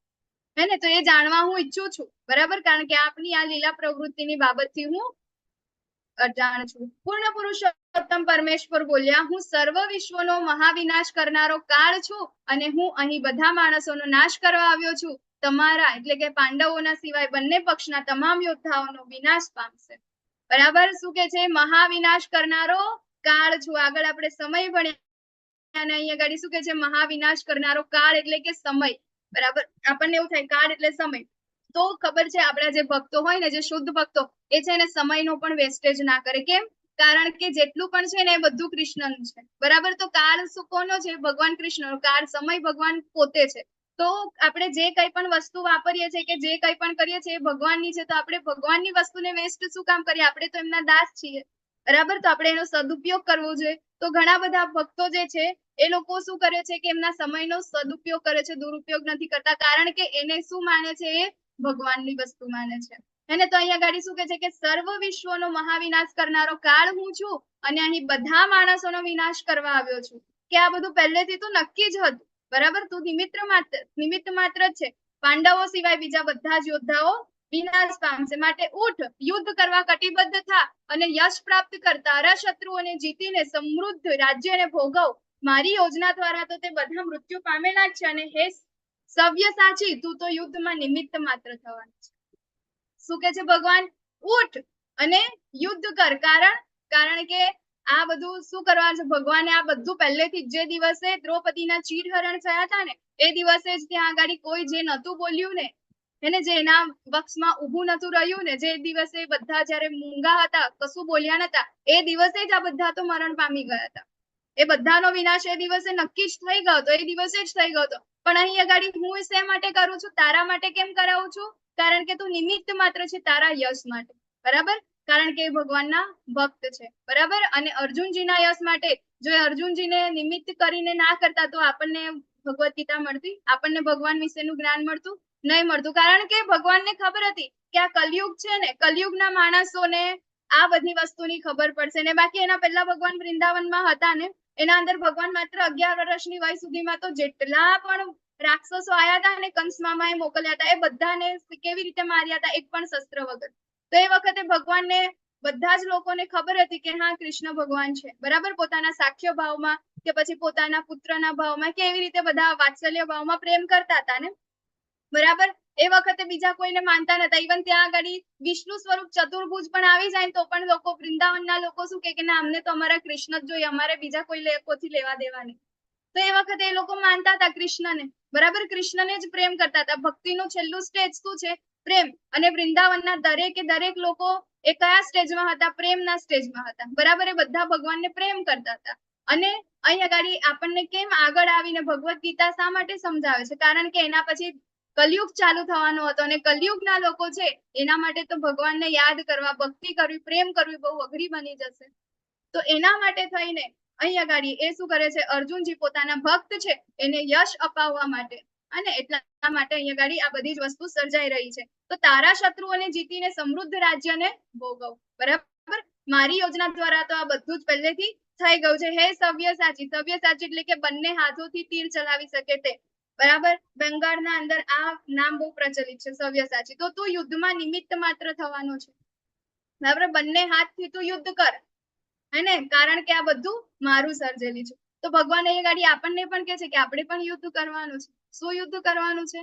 હેને. તો એ જાણવા હું ઈચ્છું છું, બરાબર, કારણ કે આપની આ લીલા પ્રવૃત્તિની બાબતથી હું અજાણ છું. પૂર્ણ પુરુષોત્તમ પરમેશ્વર બોલ્યા, હું સર્વ વિશ્વનો મહાવિનાશ કરનારો કાળ છું, અને હું અહીં બધા માણસોનો નાશ કરવા આવ્યો છું. તમારા એટલે કે પાંડવોના સિવાય બંને પક્ષના તમામ યોદ્ધાઓનો વિનાશ પામશે. બરાબર, શું કે છે? મહાવિનાશ કરનારો કાળ છું. આગળ આપણે સમય ભણ્યા અને અહીંયા ગાડી શું કે છે, મહાવિનાશ કરનારો કાળ એટલે કે સમય. બરાબર, આપણને એવું થાય કાળ એટલે સમય. તો ખબર છે આપણા જે ભક્તો હોય ને, જે શુદ્ધ ભક્તો, એ છે ને સમયનો પણ વેસ્ટેજ ના કરે. કેમ? કારણ કે જેટલું પણ છે ને એ બધું કૃષ્ણનું છે. બરાબર, તો કાળ શું કોનો છે? ભગવાન કૃષ્ણનો. કાળ સમય ભગવાન પોતે છે. તો આપણે જે કઈ પણ વસ્તુ વાપરીએ છીએ કે જે કઈ પણ કરીએ છીએ એ ભગવાનની છે, તો આપણે ભગવાનની વસ્તુને વેસ્ટ શું કામ કરીએ? આપણે તો એમના દાસ છીએ. બરાબર, તો આપણે એનો સદુપયોગ કરવો જોઈએ. તો ઘણા બધા ભક્તો જે છે એ લોકો શું કરે છે કે એમના સમયનો સદુપયોગ કરે છે, દુરુપયોગ નથી કરતા, કારણ કે એને શું માને છે? એ ભગવાનની વસ્તુ માને છે. એને તો અહીંયા ગાડી શું કે છે કે સર્વ વિશ્વનો મહાવિનાશ કરનારો કાળ હું છું, અને અહીં બધા માણસોનો વિનાશ કરવા આવ્યો છું. કે આ બધું પહેલેથી તો નક્કી જ હતું. બરાબર, તું નિમિત્ત માત્ર જ છે. પાંડવો સિવાય બીજા બધા જ યોદ્ધાઓ વિનાશ પામશે. માટે ઉઠ, યુદ્ધ કરવા કટિબદ્ધ થા અને યશ પ્રાપ્ત કર. તારા શત્રુઓને જીતીને સમૃદ્ધ રાજ્યને ભોગવ. મારી યોજના દ્વારા તો તે બધા મૃત્યુ પામેલા જ છે, અને હે સવ્યસાચી, તું તો યુદ્ધમાં નિમિત્ત માત્ર થવાનું છે. શું કે છે ભગવાન? ઉઠ અને યુદ્ધ કર. કારણ કે આ બધું શું કરવાનું છે? ભગવાને આ બધું પહેલેથી જે દિવસે દ્રૌપદીના ચીરહરણ થયા હતા ને, એ દિવસે જ ત્યાં આગળ કોઈ જે નતું બોલ્યું ને, એને જે એના પક્ષમાં ઊભું નતું રહ્યું ને, જે દિવસે બધા જયારે મૂંગા હતા, કશું બોલ્યા નતા, એ દિવસે જ આ બધા તો મરણ પામી ગયા હતા. એ બધાનો વિનાશ એ દિવસે નક્કી જ થઈ ગયો હતો. એ દિવસે જ થઈ ગયો હતો. પણ અહીં આગળ હું શા માટે કરું છું? તારા માટે કેમ કરાવું છું? કારણ કે તું નિમિત્ત માત્ર છે, તારા યશ માટે. બરાબર, કારણ કે એ ભગવાનના ભક્ત છે. બરાબર, અને અર્જુનજીના યશ માટે. જો અર્જુનજીને નિમિત્ત કરીને ના કરતા તો આપણને ભગવદ ગીતા મળતી? આપણને ભગવાન વિશેનું જ્ઞાન મળતું? નહીં મળતું. કારણ કે ભગવાનને ખબર હતી કે આ કલયુગ છે ને, કલયુગના માણસોને આ બધી વસ્તુની ખબર પડશે ને. બાકી એના પહેલા ભગવાન વૃંદાવનમાં હતા ને, એના અંદર ભગવાન માત્ર 11 વર્ષની વય સુધીમાં તો જેટલા પણ રાક્ષસો આયા હતા અને કંસ મામાએ મોકલ્યા હતા, એ બધાને કેવી રીતે માર્યા હતા? એક પણ શસ્ત્ર વગર. તો એ વખતે ભગવાનને બધા જ લોકોને ખબર હતી કે હા, કૃષ્ણ ભગવાન છે. બરાબર, પોતાના સાખ્ય ભાવમાં કે પછી પોતાના પુત્રના ભાવમાં કેવી રીતે બધા વાત્સલ્ય ભાવમાં પ્રેમ કરતા હતા ને. બરાબર, એ વખતે બીજા કોઈને માનતા નતા. ઇવન ત્યાં આગળ વિષ્ણુ સ્વરૂપ ચતુર્ભુજ પણ આવી જાય તો પણ લોકો, વૃંદાવનના લોકો શું કે ના, અમને તો અમારા કૃષ્ણ જ જોઈએ, અમારે બીજા કોઈ લોકોથી લેવા દેવા નહીં. તો એ વખતે એ લોકો માનતા હતા કૃષ્ણને. બરાબર, કૃષ્ણને જ પ્રેમ કરતા હતા. ભક્તિનું છેલ્લું સ્ટેજ શું છે? પ્રેમ. અને વૃંદાવનના દરેક લોકો એ કયા સ્ટેજમાં હતા? પ્રેમના સ્ટેજમાં હતા. બરાબર, એ બધા ભગવાનને પ્રેમ કરતા હતા. અને અહીંયા આગળ આપણને કેમ આગળ આવીને ભગવદ ગીતા શા માટે સમજાવે છે? કારણ કે એના પછી કલયુગ ચાલુ થવાનો હતો, અને કલયુગના લોકો છે એના માટે તો ભગવાનને યાદ કરવા, ભક્તિ કરવી, પ્રેમ કરવી બહુ અઘરી બની જશે. તો એના માટે થઈને અહીંયા ગાડી એ શું કરે છે? અર્જુનજી પોતાના ભક્ત છે એને યશ અપાવવા માટે, અને એટલા માટે અહીંયા ગાડી આ બધી જ વસ્તુ સર્જાઈ રહી છે. તો તારા શત્રુઓને જીતીને સમૃદ્ધ રાજ્યને ભોગવ. બરાબર, મારી યોજના દ્વારા તો આ બધું જ પહેલેથી થઈ ગયું છે. હે સવ્યસાચી. સવ્યસાચી એટલે કે બંને હાથોથી તીર ચલાવી શકે તે. બરાબર, બંગાળના અંદર આ નામ બહુ પ્રચલિત છે, સવ્યસાચી. તો તું યુદ્ધમાં નિમિત્ત માત્ર થવાનો છે. બરાબર, બંને હાથથી તું યુદ્ધ કર, હે ને, કારણ કે આ બધું મારું સર્જેલી છે. તો ભગવાન એ ગાડી આપણને પણ કહે છે કે આપણે પણ યુદ્ધ કરવાનું છે. શું યુદ્ધ કરવાનું છે?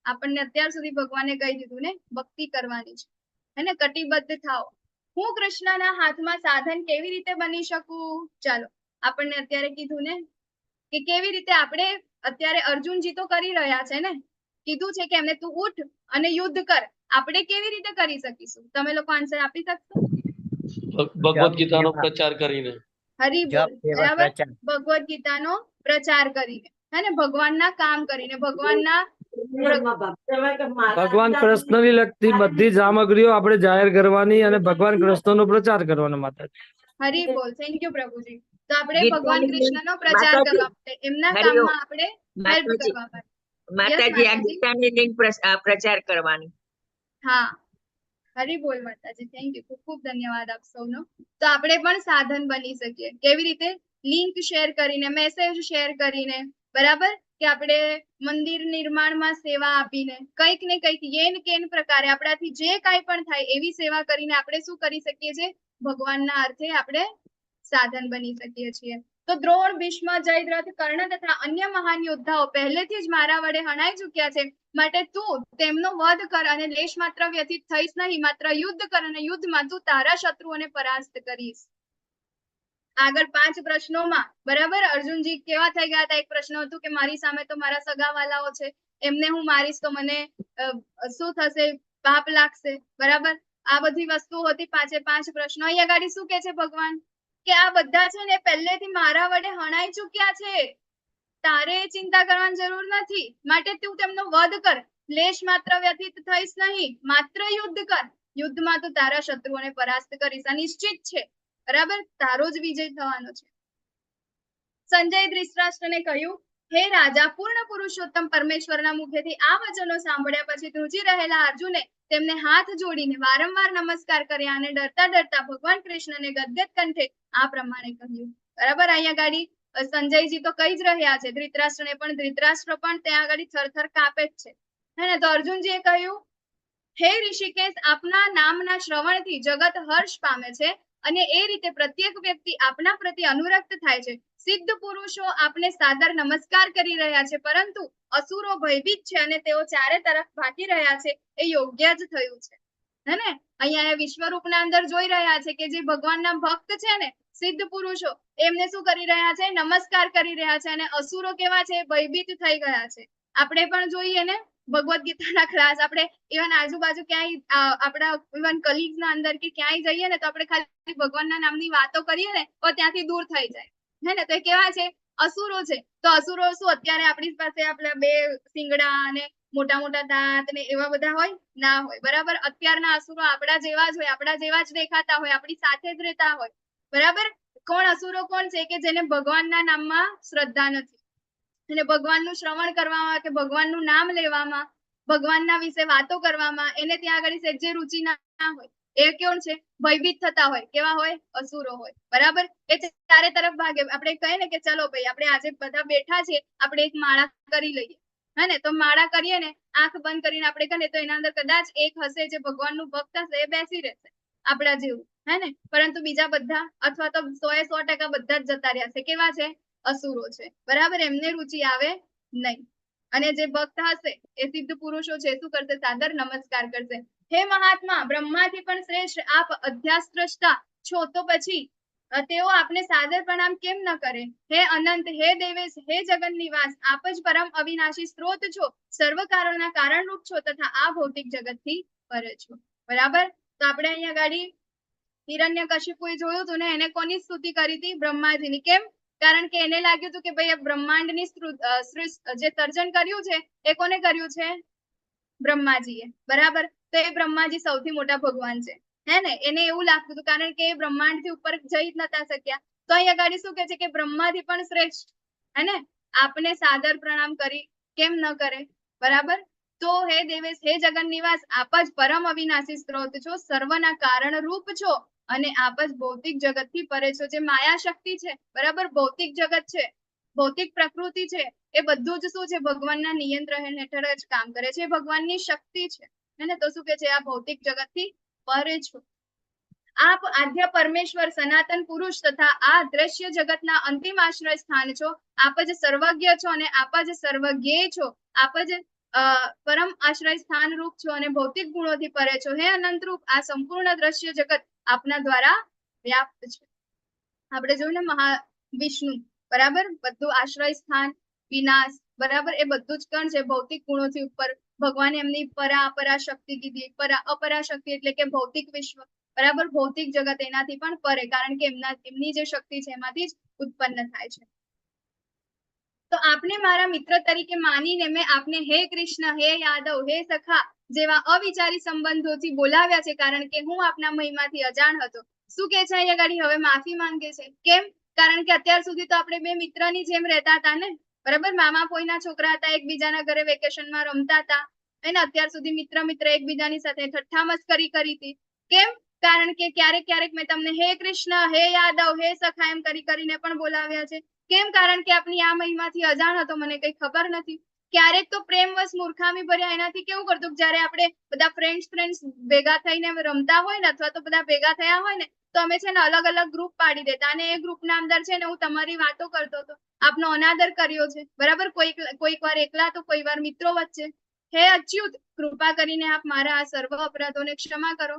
આપણને અત્યાર સુધી ભગવાને કહી દીધું ને, ભક્તિ કરવાની છે, હે, કટિબદ્ધ થાઓ. હું કૃષ્ણના હાથમાં સાધન કેવી રીતે બની શકું? ચાલો, આપણને અત્યારે કીધું ને કે કેવી રીતે આપણે અત્યારે અર્જુનજી તો કરી રહ્યા છે ને, કીધું છે કે એમને તું ઉઠ અને યુદ્ધ કર. આપણે કેવી રીતે કરી શકીશું? તમે લોકો આન્સર આપી શકશો? ભગવદ ગીતાનો પ્રચાર કરીને. હરી બોલ. બરાબર, ભગવદ ગીતાનો પ્રચાર કરીને, હે ને, ભગવાનના કામ કરીને, ભગવાનના ભગવાન કૃષ્ણની લગતી બધી સામગ્રીઓ આપણે જાહેર કરવાની અને ભગવાન કૃષ્ણનો પ્રચાર કરવાનો. માતાજી હરી બોલ. થેન્ક યુ પ્રભુજી. તો આપણે ભગવાન કૃષ્ણનો પ્રચાર કરવા માટે, એમના કામમાં આપણે હેલ્પ કરવા માટે. માતાજી આ ગીતાની લિંક પ્રચાર કરવાની. હા, હરી બોલ માતાજી. થેન્ક યુ, ખૂબ ખૂબ ધન્યવાદ આપ સૌનો. તો આપણે પણ સાધન બની શકીએ. કેવી રીતે? લિંક શેર કરીને, મેસેજ શેર કરીને. બરાબર, કે આપણે મંદિર નિર્માણમાં સેવા આપીને, કંઈક ને કંઈક યેન કેન પ્રકારે આપણાથી જે કાંઈ પણ થાય એવી સેવા કરીને આપણે શું કરી શકીએ છીએ? ભગવાનના અર્થે આપણે સાધન બની શકીએ છીએ. તો દ્રોણ, ભીષ્મ, જયદ્રથ, કર્ણ તથા અન્ય મહાન યોદ્ધાઓ પહેલેથી જ મારા વડે હણાઈ ચૂક્યા છે. માટે તું તેમનો વધ કર અને લેશ માત્ર વ્યથિત થઈશ નહીં. માત્ર યુદ્ધ કર અને યુદ્ધમાં તું તારા શત્રુઓને પરાસ્ત કરીશ. આગળ 5 પ્રશ્નોમાં બરાબર અર્જુનજી કેવા થઈ ગયા હતા. એક પ્રશ્ન હતું કે મારી સામે તો મારા સગાવાલાઓ છે, એમને હું મારીશ તો મને શું થશે, પાપ લાગશે. બરાબર, આ બધી વસ્તુઓ હતી. 5 પ્રશ્નો. અહીંયા ગાડી શું કે છે ભગવાન કે આ બધા છે ને પહેલેથી મારા વડે હણાઈ ચુક્યા છે, તારે ચિંતા કરવાની જરૂર નથી. માટે તું તેમનો વધ કર, લેશ માત્ર વ્યથિત થઈશ નહીં, માત્ર યુદ્ધ કર. યુદ્ધમાં તો તારા શત્રુઓને પરાસ્ત કરીશ, આ નિશ્ચિત છે. બરાબર, તારો જ વિજય થવાનો છે. સંજય ધૃતરાષ્ટ્રને કહ્યું, હે રાજા, પૂર્ણ પુરુષોત્તમ પરમેશ્વરના મુખેથી આ વચનો સાંભળ્યા પછી ધ્રુજી રહેલા અર્જુને તેમને હાથ જોડીને વારંવાર નમસ્કાર કર્યા અને ડરતા ડરતા ભગવાન કૃષ્ણને ગદગદ કંઠે આ પ્રમાણે કહ્યું. બરાબર, અહીંયા ગાડી સંજયજી તો કહી જ રહ્યા છે, ધૃતરાષ્ટ્રને પણ, ધૃતરાષ્ટ્ર પણ ત્યાં આગળ થરથર કાપે જ છે. હે ને, તો અર્જુનજીએ કહ્યું, હે ઋષિકેશ, આપના નામના શ્રવણથી જગત હર્ષ પામે છે અને એ રીતે પ્રત્યેક વ્યક્તિ આપના પ્રત્યે અનુરક્ત થાય છે. સિદ્ધ પુરુષો આપને સાદર નમસ્કાર કરી રહ્યા છે, પરંતુ અસુરો ભયભીત છે અને તેઓ ચારે તરફ ભાગી રહ્યા છે, એ યોગ્ય જ થયું છે. હે ને, અહીંયા વિશ્વરૂપના અંદર જોઈ રહ્યા છે કે જે ભગવાનના ભક્ત છે ને, સિદ્ધ પુરુષો, એમને શું કરી રહ્યા છે, નમસ્કાર કરી રહ્યા છે. અને અસુરો કેવા છે, ભયભીત થઈ ગયા છે. આપણે પણ જોઈએ ને ભગવદ ગીતાના ક્લાસ, આપણે ઇવન આજુબાજુ ક્યાંય આપણા ઇવન કલીગ્સ ના અંદર કે ક્યાંય જઈએ ને તો આપણે ખાલી ભગવાનના નામની વાતો કરીએ ને તો ત્યાંથી દૂર થઈ જાય. હે ને, તો એ કેવા છે, અસુરો છે. તો અસુરો શું અત્યારે આપણી પાસે આપણા 2 શિંગડા અને મોટા મોટા દાંત ને એવા બધા હોય ના હોય. બરાબર, અત્યારના અસુરો આપણા જેવા જ હોય, આપણા જેવા જ દેખાતા હોય, આપણી સાથે જ રહેતા હોય. બરાબર, કોણ અસુરો કોણ છે કે જેને ભગવાનના નામમાં શ્રદ્ધા નથી અને ભગવાનનું શ્રવણ કરવામાં કે ભગવાનનું નામ લેવામાં, ભગવાનના વિશે વાતો કરવામાં એને ત્યાં આગળ સહેજે રુચિ ના હોય. એ કોણ છે, ભયભીત થતા હોય. કેવા હોય, અસુરો હોય. બરાબર, એ ચારે તરફ ભાગે. આપણે કહીએ ને કે ચલો ભાઈ, આપણે આજે બધા બેઠા છે, આપણે એક માળા કરી લઈએ. હે ને, તો માળા કરીએ ને, આંખ બંધ કરીને આપણે કરીએ તો એના અંદર કદાચ એક હશે જે ભગવાનનું ભક્ત હશે, એ બેસી રહેશે આપણા જેવું. હે ને, પરંતુ બીજા બધા અથવા તો 100% બધા જ જતા રહ્યા છે. કેવા છે, અસુરો છે. બરાબર, એમને રુચિ આવે નહીં. અને જે ભક્ત હશે એ સિદ્ધ પુરુષો છે, શું કરશે, સાદર નમસ્કાર કરશે. હે મહાત્મા, બ્રહ્માથી પણ શ્રેષ્ઠ આપ અધ્યાસદ્રષ્ટા છો, તો પછી તેઓ આપને સાદર પ્રણામ કેમ ન કરે? હે અનંત, હે દેવેશ, હે જગન નિવાસ, આપ જ પરમ અવિનાશી સ્ત્રોત છો, સર્વ કારણના કારણરૂપ છો તથા આ ભૌતિક જગતથી પરે છો. બરાબર, તો આપણે અહીંયા ગાડી હિરણ્યકશિપુએ જોયું હતું ને, એને કોની સ્તુતિ કરી હતી, બ્રહ્માજીની. કેમ? કારણ કે એને લાગ્યું હતું કે ભાઈ બ્રહ્માંડની જે સર્જન કર્યું છે એ કોને કર્યું છે, બ્રહ્માજીએ. બરાબર, તો એ બ્રહ્માજી સૌથી મોટા ભગવાન છે. હે ને, એને એવું લાગતું હતું કારણ કે એ બ્રહ્માંડ થી ઉપર જઈ જ નતા શક્યા. તો અહીંયા ગાડી શું કે છે કે બ્રહ્માથી પણ શ્રેષ્ઠ, હે ને, આપને સાદર પ્રણામ કરી કેમ ન કરે? બરાબર, તો હે દેવેશ, હે જગન નિવાસ, આપ જ પરમ અવિનાશી સ્ત્રોત છો, સર્વના કારણ રૂપ છો અને આપ જ ભૌતિક જગત થી પરે છો. જે માયા શક્તિ છે, બરાબર, ભૌતિક જગત છે, ભૌતિક પ્રકૃતિ છે, એ બધું જ શું છે, ભગવાનના નિયંત્રણ હેઠળ જ કામ કરે છે. ભગવાનની શક્તિ છે. એને તો શું કે છે, આ ભૌતિક જગત થી પરે છો. આપ આદ્ય પરમેશ્વર, સનાતન પુરુષ તથા આ દ્રશ્ય જગતના અંતિમ આશ્રય સ્થાન છો. આપ જ સર્વજ્ઞ છો અને આપ જ સર્વજ્ઞેય છો. આપ જ પરમ આશ્રય સ્થાન રૂપ છો અને ભૌતિક ગુણોથી પરે છો. હે અનંત રૂપ, આ સંપૂર્ણ દ્રશ્ય જગત આપના દ્વારા વ્યાપ્ત છે. આપણે જોયું ને મહાવિષ્ણુ, બરાબર, બધું આશ્રય સ્થાન, વિનાશ, બરાબર, એ બધું જ કણ છે ભૌતિક ગુણોથી ઉપર. ભગવાને એમની પરા શક્તિ કીધી. અપરા શક્તિ એટલે કે ભૌતિક વિશ્વ, બરાબર, ભૌતિક જગત એનાથી પણ પરે, કારણ કે એમની જે શક્તિ છે એમાંથી જ ઉત્પન્ન થાય છે. તો આપને મારા મિત્ર તરીકે માનીને મેં આપને હે કૃષ્ણ, હે યાદવ, હે સખા જેવા અવિચારી સંબંધોથી બોલાવ્યા છે, કારણ કે હું આપના મહિમાથી અજાણ હતો. શું કે છે અહીંયા ગાડી? હવે માફી માંગે છે. કેમ? કારણ કે અત્યાર સુધી તો આપણે 2 મિત્રની જેમ રહેતા હતા ને, બરાબર, મામા ફોઈના છોકરા હતા, એકબીજાના ઘરે વેકેશનમાં રમતા હતા. અને અત્યાર સુધી મિત્ર એકબીજાની સાથે ઠઠ્ઠા મસ્કરી કરી હતી. કેમ? કારણ કે ક્યારેક ક્યારેક મેં તમને હે કૃષ્ણ, હે યાદવ, હે સખા એમ કરીને પણ બોલાવ્યા છે. કેમ? કારણ કે આપની આ મહિમાથી અજાણ હતો, મને કઈ ખબર નથી. ક્યારેક તો પ્રેમવશ મૂર્ખામી ભર્યા એનાથી કેવું કરતું, જયારે આપણે બધા ફ્રેન્ડ્સ ભેગા થઈને રમતા હોય ને, અથવા તો બધા ભેગા થયા હોય ને, તો અમે છે ને અલગ અલગ ગ્રુપ પાડી દેતા અને એ ગ્રુપના અંદર છે ને હું તમારી વાતો કરતો હતો, આપનો અનાદર કર્યો છે. બરાબર, કોઈક વાર એકલા તો કોઈ વાર મિત્રો વચ્ચે. હે અચ્યુત, કૃપા કરીને આપ મારા આ સર્વ અપરાધોને ક્ષમા કરો.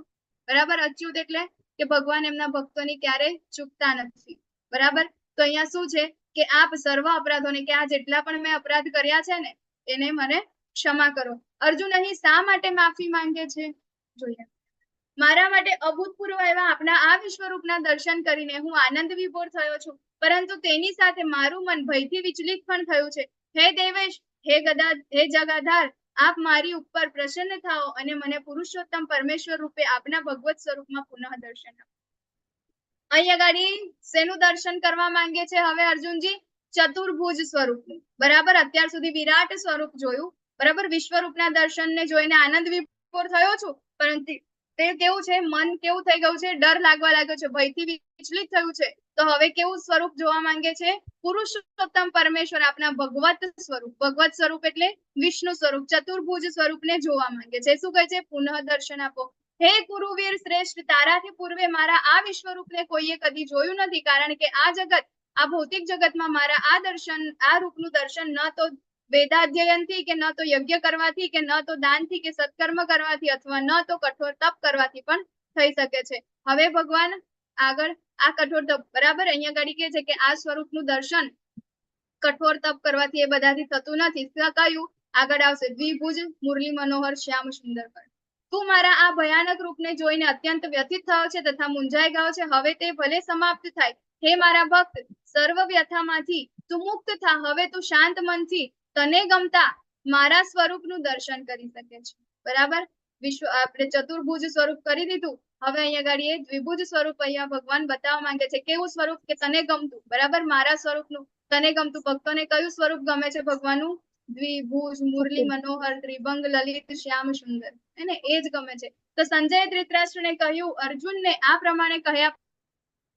બરાબર, અચ્યુત એટલે કે ભગવાન એમના ભક્તોની ક્યારે ચૂકતા નથી. બરાબર. તો અહીંયા શું છે કે આપ સર્વ અપરાધોને, કે આ જેટલા પણ મેં અપરાધ કર્યા છે ને એને મને ક્ષમા કરો. અર્જુન અહીં શા માટે માફી માંગે છે જોઈએ. મારા માટે અભૂતપૂર્વ એવા આપના આ વિશ્વરૂપના દર્શન કરીને હું આનંદ વિભોર થયો છું, પરંતુ તેની સાથે મારું મન ભયથી વિચલિત પણ થયું છે. હે દેવેશ, હે જગાધાર, આપ મારી ઉપર પ્રસન્ન થાઓ અને મને પુરુષોત્તમ પરમેશ્વર રૂપે આપના ભગવત સ્વરૂપમાં પુનઃ દર્શન આપો. અહીંયા ગાડી શેનું દર્શન કરવા માંગે છે હવે અર્જુનજી? ચતુર્ભુજ સ્વરૂપનું. બરાબર. અત્યાર સુધી વિરાટ સ્વરૂપ જોયું, બરાબર. વિશ્વરૂપના દર્શનને જોઈને આનંદ વિભોર થયો છું, પરંતુ તે કેવું છે, મન કેવું થઈ ગયું છે, ડર લાગવા લાગ્યો છે, ભયથી વિચલિત થયું છે. તો હવે કેવું સ્વરૂપ જોવા માંગે છે? પુરુષોત્તમ પરમેશ્વર આપના ભગવત સ્વરૂપ. ભગવત સ્વરૂપ એટલે વિષ્ણુ સ્વરૂપ, ચતુર્ભુજ સ્વરૂપને જોવા માંગે છે. શું કહે છે? પુનઃ દર્શન આપો. હે કુરુવીર શ્રેષ્ઠ, તારાથી પૂર્વે મારા આ વિશ્વરૂપને કોઈએ કદી જોયું નથી, કારણ કે આ જગત, આ ભૌતિક જગતમાં મારા આ રૂપનું દર્શન ન તો વેદાધ્યયનથી, કે ન તો યજ્ઞ કરવાથી, કે ન તો દાનથી, કે સત્કર્મ કરવાથી, અથવા ન તો કઠોર તપ કરવાથી પણ થઈ શકે છે. હવે ભગવાન આગળ આ કઠોર તપ, બરાબર. અહીંયા ગાડી કે છે કે આ સ્વરૂપનું દર્શન કઠોર તપ કરવાથી એ બધાથી થતું નથી. કયું આગળ આવશે? દ્વિભુજ મુરલી મનોહર શ્યામ સુંદર કર. તું મારા આ ભયાનક રૂપને જોઈને અત્યંત વ્યથિત થયો છે તથા મૂંઝાઈ ગયો છે. હવે તે ભલે સમાપ્ત થાય. હે મારા ભક્ત, સર્વ વ્યથામાંથી તું મુક્ત થા. હવે તું શાંત મનથી તને ગમતા મારા સ્વરૂપનું દર્શન કરી શકે છે. બરાબર. આપણે ચતુર્ભુજ સ્વરૂપ કરી દીધું. હવે અહીંયા ગાડી દ્વિભુજ સ્વરૂપ અહીંયા ભગવાન બતાવવા માંગે છે. કેવું સ્વરૂપ? કે તને ગમતું. બરાબર. મારા સ્વરૂપનું તને ગમતું. ભક્તોને કયું સ્વરૂપ ગમે છે ભગવાનનું? દ્વિભુજ મુરલી મનોહર ત્રિભંગ લલિત શ્યામ સુંદર, એને એ જ ગમે છે. તો સંજય ધૃતરાષ્ટ્રને કહ્યું, અર્જુનને આ પ્રમાણે કહ્યા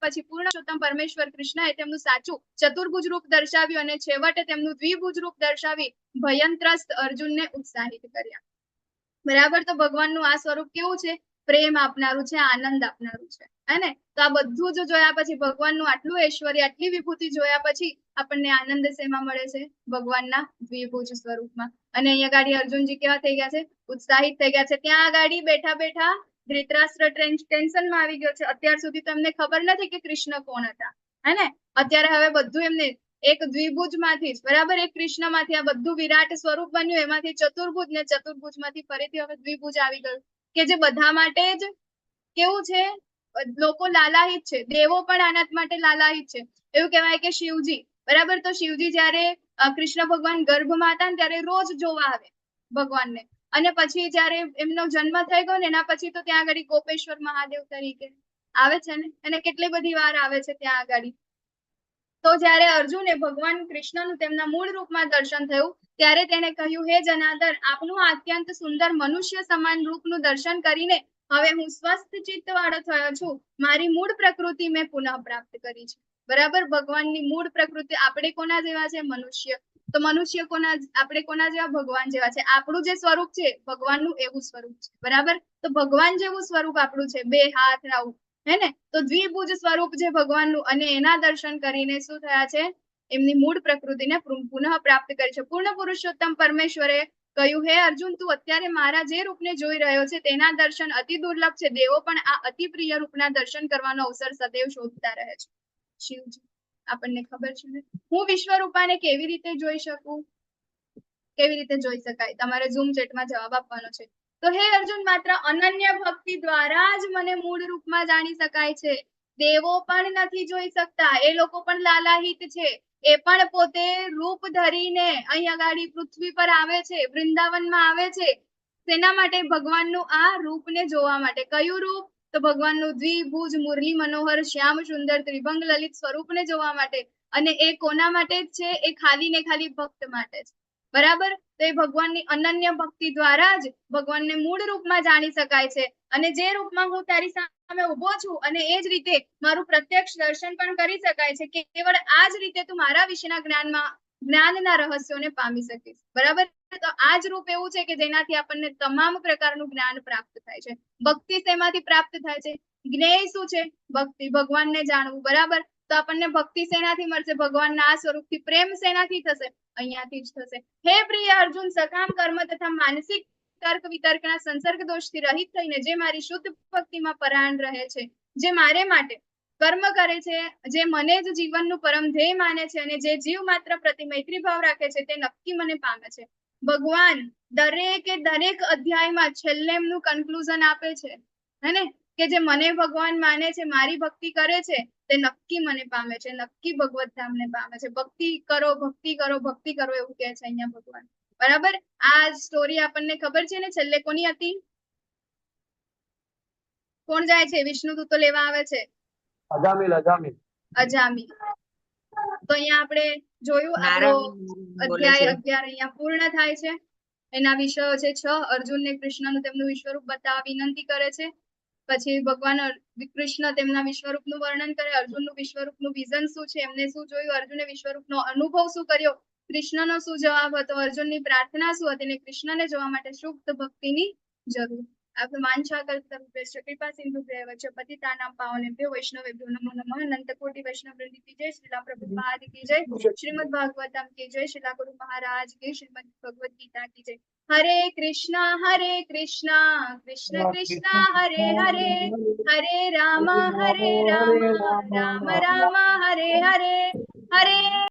પછી પૂર્ણોત્તમ પરમેશ્વર કૃષ્ણએ તેમનું સાચું ચતુર્ભુજ રૂપ દર્શાવ્યું અને છેવટે તેમનું દ્વિભુજ રૂપ દર્શાવી ભયંત્રસ્ત અર્જુનને ઉત્સાહિત કર્યા. બરાબર. તો ભગવાનનું આ સ્વરૂપ કેવું છે? પ્રેમ આપનારું છે, આનંદ આપનારું છે, હે ને? તો આ બધું જ જોયા પછી, ભગવાનનું આટલું ઐશ્વર્ય, આટલી વિભૂતિ જોયા પછી આપણને આનંદ શેમાં મળે છે? ભગવાનના દ્વિભુજ સ્વરૂપમાં. અને અહીંયા ગાડી અર્જુનજી કેવા થઈ ગયા છે? ઉત્સાહિત થઈ ગયા છે. ત્યાં ગાડી બેઠા બેઠા ધૃતરાષ્ટ્ર ટેન્શનમાં આવી ગયો છે. અત્યાર સુધી તો એમને ખબર નથી કે કૃષ્ણ કોણ હતા, હે ને? અત્યારે હવે બધું એમને એક દ્વિભુજ માંથી જ, બરાબર, એક કૃષ્ણ માંથી આ બધું વિરાટ સ્વરૂપ બન્યું, એમાંથી ચતુર્ભુજ, ને ચતુર્ભુજ માંથી ફરીથી હવે દ્વિભુજ આવી ગયું, કે જે બધા માટે જ કેવું છે? લોકો લાલાહિત છે. દેવો પણ આનંદ માટે લાલાહિત છે. એવું કહેવાય કે શિવજી, બરાબર. તો શિવજી જયારે કૃષ્ણ ભગવાન ગર્ભમાં હતા ને ત્યારે રોજ જોવા આવે ભગવાનને. અને પછી જયારે એમનો જન્મ થઈ ગયો ને એના પછી તો ત્યાં આગળ ગોપેશ્વર મહાદેવ તરીકે આવે છે ને, અને કેટલી બધી વાર આવે છે ત્યાં આગળ. તો જયારે અર્જુને ભગવાન કૃષ્ણનું તેમના મૂળ રૂપમાં દર્શન થયું ત્યારે તેને કહ્યું, હે જનાર્દન, આપનું અત્યંત સુંદર મનુષ્ય સમાન રૂપનું દર્શન કરીને હવે હું સ્વસ્થ ચિત્ત વાળો થયો છું. મારી મૂળ પ્રકૃતિ મેં પુનઃ પ્રાપ્ત કરી છે. બરાબર. ભગવાનની મૂળ પ્રકૃતિ આપણે કોના જેવા છે? મનુષ્ય. તો મનુષ્ય આપણે કોના જેવા? ભગવાન જેવા છે. આપણું જે સ્વરૂપ છે ભગવાનનું એવું સ્વરૂપ છે. બરાબર. તો ભગવાન જેવું સ્વરૂપ આપણું છે, બે હાથ આવું, હે ને? તો દ્વિભુજ સ્વરૂપ છે ભગવાનનું, અને એના દર્શન કરીને શું થયા છે? એમની મૂળ પ્રકૃતિને પુનઃ પ્રાપ્ત કરી છે. પૂર્ણ પુરુષોત્તમ પરમેશ્વરે કહ્યું, હે અર્જુન, તું અત્યારે મારા જે રૂપને જોઈ રહ્યો છે તેના દર્શન અતિ દુર્લભ છે. દેવો પણ આ અતિ પ્રિય રૂપના દર્શન કરવાનો અવસર સદૈવ શોધતા રહે છે. શિવજી, આપણને ખબર છે ને? હું વિશ્વરૂપાને કેવી રીતે જોઈ શકું? કેવી રીતે જોઈ શકાય? તમારે ઝૂમ ચેટમાં જવાબ આપવાનો છે. તો હે અર્જુન, માત્ર અનન્ય ભક્તિ દ્વારા જ મને મૂળ રૂપમાં જાણી શકાય છે. દેવો પણ નથી જોઈ શકતા, એ લોકો પણ લાલાહિત છે. એ પણ પોતે રૂપ ધરીને અહીંયા ગાડી પૃથ્વી પર આવે છે, વૃંદાવનમાં આવે છે. તેના માટે ભગવાનનું આ રૂપને જોવા માટે. કયું રૂપ? તો ભગવાનનું દ્વિભુજ મુરલી મનોહર શ્યામ સુંદર ત્રિભંગ લલિત સ્વરૂપને જોવા માટે. અને એ કોના માટે જ છે? એ ખાલી ને ખાલી ભક્ત માટે છે. બરાબર. તો એ ભગવાનની અનન્ય ભક્તિ દ્વારા જ ભગવાનને મૂળ રૂપમાં જાણી શકાય છે. અને જે રૂપમાં હું તારી સામે ઉભો છું, અને એ જ રીતે મારું પ્રત્યક્ષ દર્શન પણ કરી શકાય છે. કે કેવળ આ જ રીતે તું મારા વિશેના જ્ઞાનના રહસ્યોને પામી શકીશ. બરાબર. તો આ જ રૂપ એવું છે કે જેનાથી આપણને તમામ પ્રકારનું જ્ઞાન પ્રાપ્ત થાય છે. ભક્તિ શેમાંથી પ્રાપ્ત થાય છે? જ્ઞેય શું છે? ભક્તિ, ભગવાનને જાણવું. બરાબર. તો આપણને ભક્તિ શેનાથી મળશે? ભગવાનના આ સ્વરૂપથી. પ્રેમ શેનાથી થશે? અહીંયાથી જ થશે. હે પ્રિય અર્જુન, સકામ કર્મ તથા માનસિક તર્ક વિતર્કના સંસર્ગ દોષથી રહિત થઈને જે મારી શુદ્ધ ભક્તિમાં પરાયણ રહે છે, જે મારે માટે કર્મ કરે છે, જે મને જ જીવનનું પરમ ધ્યેય માને છે અને જે જીવ માત્ર પ્રતિ મૈત્રી ભાવ રાખે છે તે નક્કી મને પામે છે. ભગવાન દરેક અધ્યાયમાં છેલ્લે એમનું કન્ક્લુઝન આપે છે હેને, કે જે મને ભગવાન માને છે, મારી ભક્તિ કરે છે તે નક્કી મને પામે છે, નક્કી ભગવત ધામને પામે છે. ભક્તિ કરો, ભક્તિ કરો, ભક્તિ કરો એવું કહે છે અહીંયા ભગવાન. બરાબર. આ સ્ટોરી આપણને ખબર છે ને છેલ્લે કોની હતી? કોણ જાય છે? વિષ્ણુદૂતો લેવા આવે છે. અજામિલ અજામિલ. તો અહીંયા આપણે જોયું આપણો નારાયણ બોલે છે. અધ્યાય 11 અહીંયા પૂર્ણ થાય છે. એના વિષયો છે 6. અર્જુનને કૃષ્ણનું તેમનું વિશ્વરૂપ બતાવવા વિનંતી કરે છે. પછી ભગવાન કૃષ્ણ તેમના વિશ્વરૂપનું વર્ણન કરે, અર્જુનનું વિશ્વરૂપનું વિઝન શું છે, એમને શું જોયું, અર્જુને વિશ્વરૂપનો અનુભવ શું કર્યો, કૃષ્ણનો શું જવાબ હતો, અર્જુનની પ્રાર્થના શું હતી અને કૃષ્ણને જોવા માટે શુદ્ધ ભક્તિની જરૂર. આપણે વાંછા કલ્પતરુભ્યશ્ચ કૃપા સિંધુભ્યઃ વચ પતિતાનાં પાવનેભ્યો વૈષ્ણવેભ્યો નમો નમઃ. અનંત કોટિ વૈષ્ણવ વૃંદ કી જય, શ્રીલા પ્રભુપાદ કી જય, શ્રીમદ ભાગવતમ કી જય, શ્રીલા ગુરુ મહારાજ કી, શ્રીમદ ભગવદ ગીતા કી જય. હરે કૃષ્ણ કૃષ્ણ કૃષ્ણ હરે હરે, હરે રામ રામ રામ હરે હરે, હરે